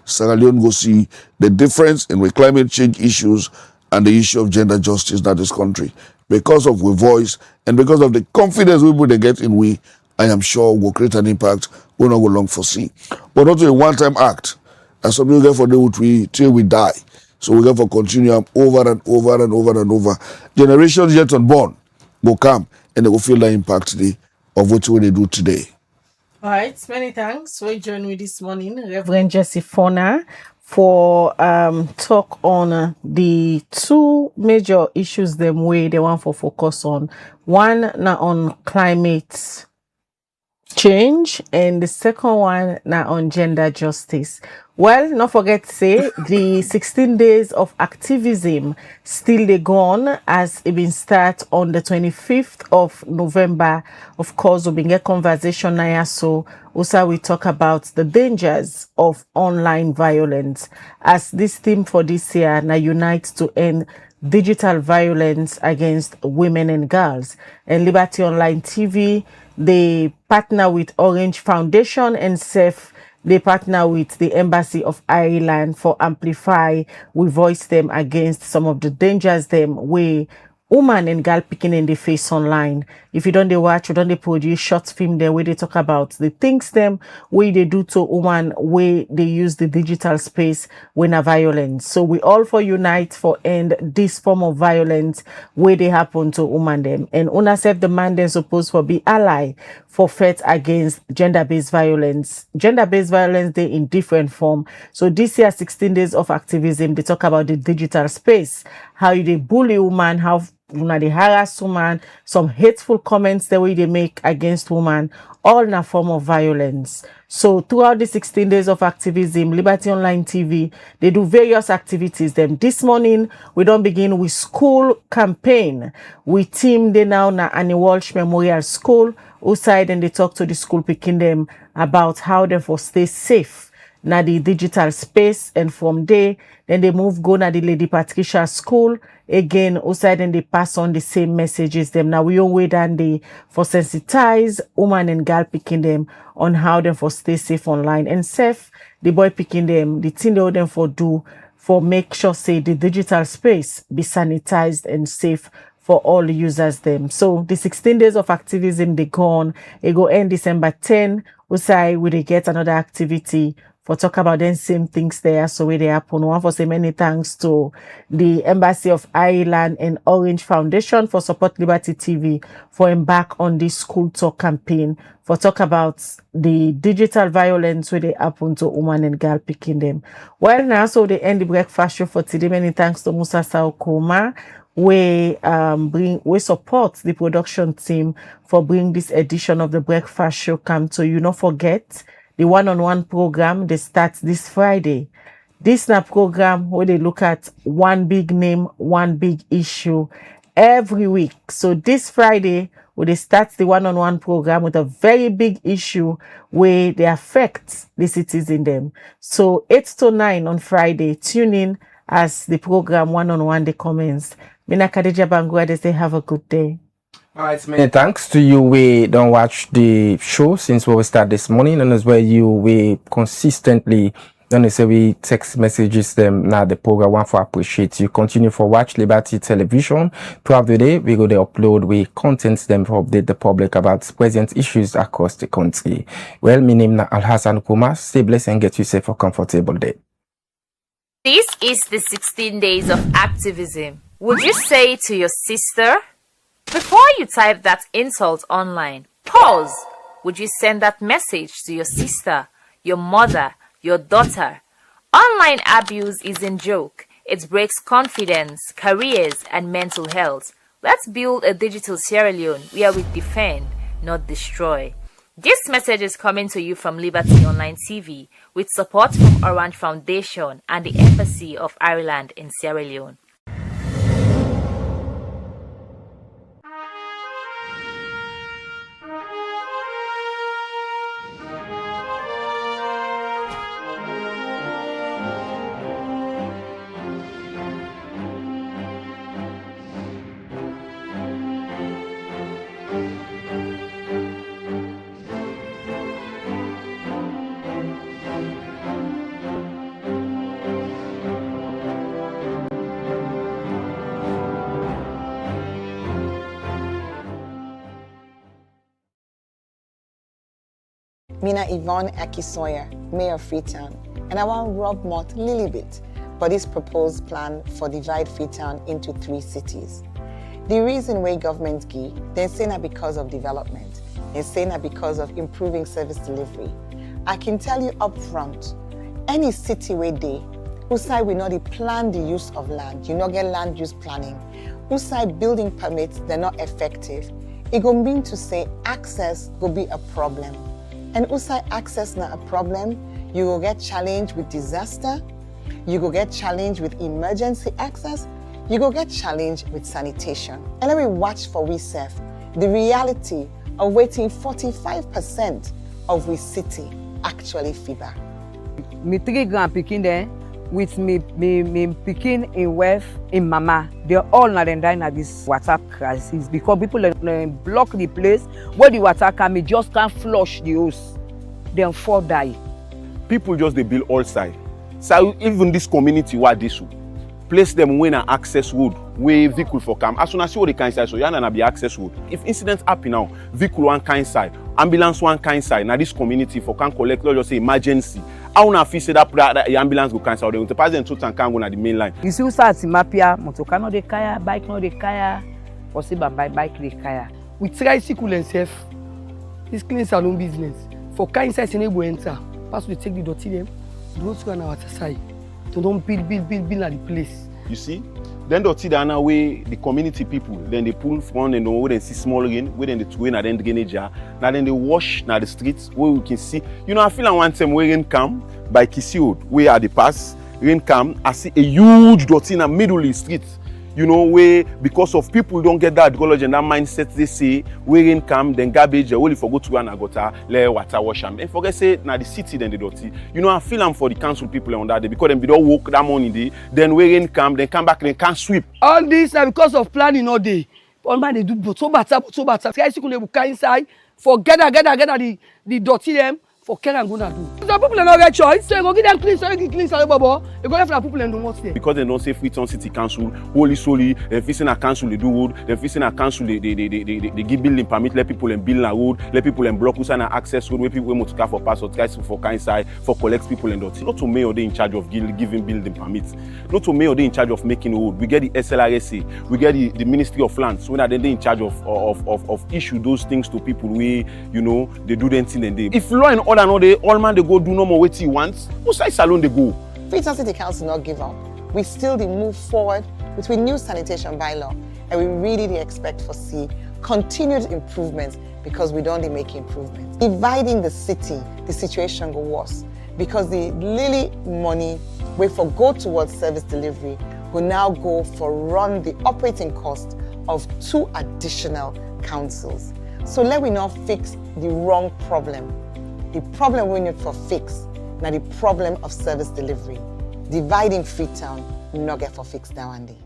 Sierra Leone will see the difference in the climate change issues and the issue of gender justice in this country. Because of our voice and because of the confidence we would get in we, I am sure will create an impact we not go long foresee. But not a one-time act. And some people get for the till we die. So we have to continue over and over and over and over. Generations yet unborn will come and they will feel the impact today of what they do today. All right, many thanks for joining me this morning, Reverend Jesse Fona, for talk on the two major issues them way they want for focus on. One now on climate change and the second one now on gender justice. Well, not forget to say the 16 days of activism still they go on as it been start on the 25th of November. Of course, we'll be a conversation now, so also we talk about the dangers of online violence as this theme for this year now unites to end digital violence against women and girls. And Liberty Online TV, they partner with Orange Foundation and SAFE. They partner with the Embassy of Ireland for Amplify. We voice them against some of the dangers them way woman and girl picking in the face online. If you don't they watch, you don't they produce short film there where they talk about the things them where they do to woman, where they use the digital space when a violence. So we all for unite for end this form of violence where they happen to woman them. And una self the man then supposed for be ally for fight against gender-based violence. Gender-based violence they in different form. So this year 16 days of activism, they talk about the digital space, how they bully woman, how they harass woman, some hateful comments the way they make against woman, all in a form of violence. So throughout the 16 days of activism, Liberty Online TV, they do various activities. Them this morning, we don't begin with school campaign. We team they now na Annie Walsh Memorial School outside, and they talk to the school picking them about how they for stay safe na the digital space. And from there, then they move go na the Lady Patricia School again outside, and they pass on the same messages them. Now we all wait and they for sensitize woman and girl picking them on how them for stay safe online and safe. The boy picking them, the thing they them for do for make sure say the digital space be sanitized and safe for all users them. So the 16 days of activism they go on. It go end December 10. Outside we they get another activity for talk about them same things there. So where they happen. One for say many thanks to the Embassy of Ireland and Orange Foundation for support Liberty TV for embark on this school talk campaign for talk about the digital violence where they happen to woman and girl picking them. Well now, so they end the breakfast show for today. Many thanks to Musa Saukoma. We support the production team for bringing this edition of the breakfast show come to you. Not forget the one-on-one program, they start this Friday. This na program where they look at one big name, one big issue every week. So this Friday, where they start the one-on-one program with a very big issue where they affect the citizen them. So 8 to 9 on Friday, tune in as the program one-on-one they commence. Mina Khadija Bangua, they say have a good day. All right, many thanks to you. We don't watch the show since we start this morning, and as well we consistently don't say we text messages them now the program one for appreciate you. Continue for watch Liberty Television throughout the day. We go to upload we content them for update the public about present issues across the country. Well, my name is Alhassan Kuma. Stay blessed and get you safe for comfortable day. This is the 16 days of activism. Would you say to your sister? Before you type that insult online, pause. Would you send that message to your sister, your mother, your daughter? Online abuse isn't a joke. It breaks confidence, careers, and mental health. Let's build a digital Sierra Leone where we defend, not destroy. This message is coming to you from Liberty Online TV with support from Orange Foundation and the Embassy of Ireland in Sierra Leone. Mina Yvonne Akisoya, Mayor of Freetown, and I want Rob Mott Lilibit for this proposed plan for divide Freetown into 3 cities. The reason why government give, they're saying that because of development, they're saying that because of improving service delivery. I can tell you up front, any city where they, whose side will not plan the use of land, you not get land use planning, whose side building permits, they're not effective, it go mean to say access will be a problem. And outside access not a problem, you will get challenged with disaster, you will get challenged with emergency access, you will get challenged with sanitation. And let me watch for we self the reality of waiting 45% of we city actually fever. Me 3 grand picking there with me picking in wealth in mama. They're all not dying at this water crisis because people block the place where the water can be just can't flush the hose. Then 4 die. People just they build all side. So even this community what this place them when an access road where vehicle for come. As soon as you the kind side, so you na be access road. If incidents happen now, vehicle one kind side, ambulance one kind side. Now this community for can collect, let's just say emergency. I wanna feel say that the ambulance go can side. The president to can go na the main line. You see, we start Mapia, motor no de kaya, bike no de kaya, or say bike de kaya. We try to cool and safe. This clean salon business. For kind size in able enter. Pass we take the dirty them. Don't go on our side. So don't build at the place. You see? Then dirty the way the community people, then they pull from and where they see small rain, where then they two and then drainage. Now then they wash now the streets where we can see. You know, I feel like one time where rain come by Kisi Road, where at the pass, rain come, I see a huge dirty in the middle of the street. You know, where because of people don't get that ideology and that mindset, they say where rain come, then garbage, only for go to an agota, let water wash them. And forget say now the city then the dirty. You know, I feel I'm for the council people on that day because them don't work that morning day, then where rain come, then come back, then can't sweep. All this now because of planning all day. All man they do so bad. Try to go inside for gather the dirty them. For care and go na do. Some people are not get choice, so you go give them clean, so you clean, so you bubble. You go left the people and do what's there. Because they don't say Freetown City Council, holy solely, they're facing a council they do road, they're facing a council they give building permit, let people and build a road, let people and block us and access road where people want to car for pass or try for kind side, for collect people and dot. Not to mayor they in charge of giving building permits. Not to mayor they in charge of making road. We get the SLRSA, we get the Ministry of Lands. When are they in charge of issue those things to people where you know they do them thing and they. If law and order no they all man they go do no more what he wants. Who side salon they go? Freetown City Council not give up. We still move forward with we new sanitation bylaw, and we really expect for see continued improvements because we don't make improvements. Dividing the city, the situation go worse because the Lily money we for go towards service delivery will now go for run the operating cost of 2 additional councils. So let we not fix the wrong problem. The problem we need for fix, now the problem of service delivery. Dividing Freetown, not get for fix now and day.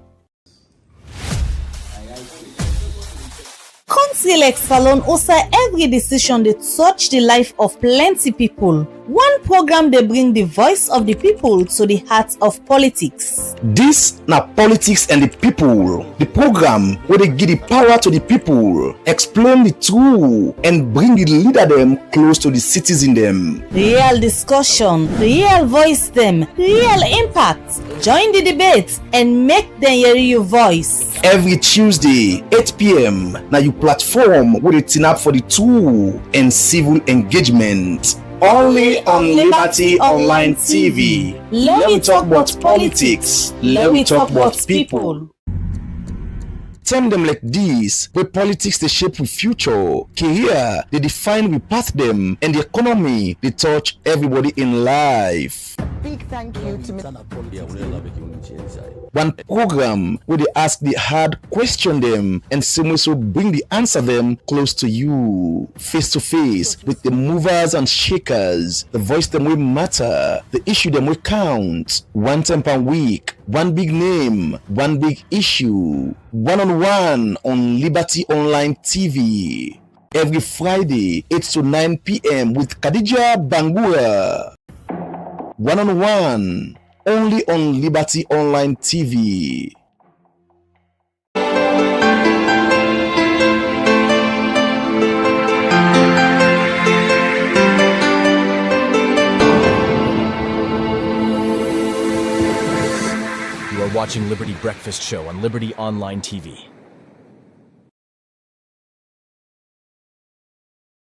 Country like Salon also every decision they touch the life of plenty people. One program they bring the voice of the people to the heart of politics. This na politics and the people. The program where they give the power to the people, explain the truth, and bring the leader them close to the citizen them. Real discussion, real voice them, real impact. Join the debate and make them hear your voice. Every Tuesday, 8 p.m. Now you platform where they turn up for the true and civil engagement. Only on Liberty Online TV. Let me talk about politics. Let me talk about people. Term them like this, where politics they shape the future, career they define we path them, and the economy they touch everybody in life. Big thank you to One program where they ask the hard question them and someone will bring the answer them close to you, face to face with the movers and shakers. The voice them will matter, the issue them will count. One time per week, one big name, one big issue. One-on-one on Liberty Online TV. Every Friday, 8 to 9 p.m. with Khadija Bangura. One-on-one, only on Liberty Online TV. You are watching Liberty Breakfast Show on Liberty Online TV.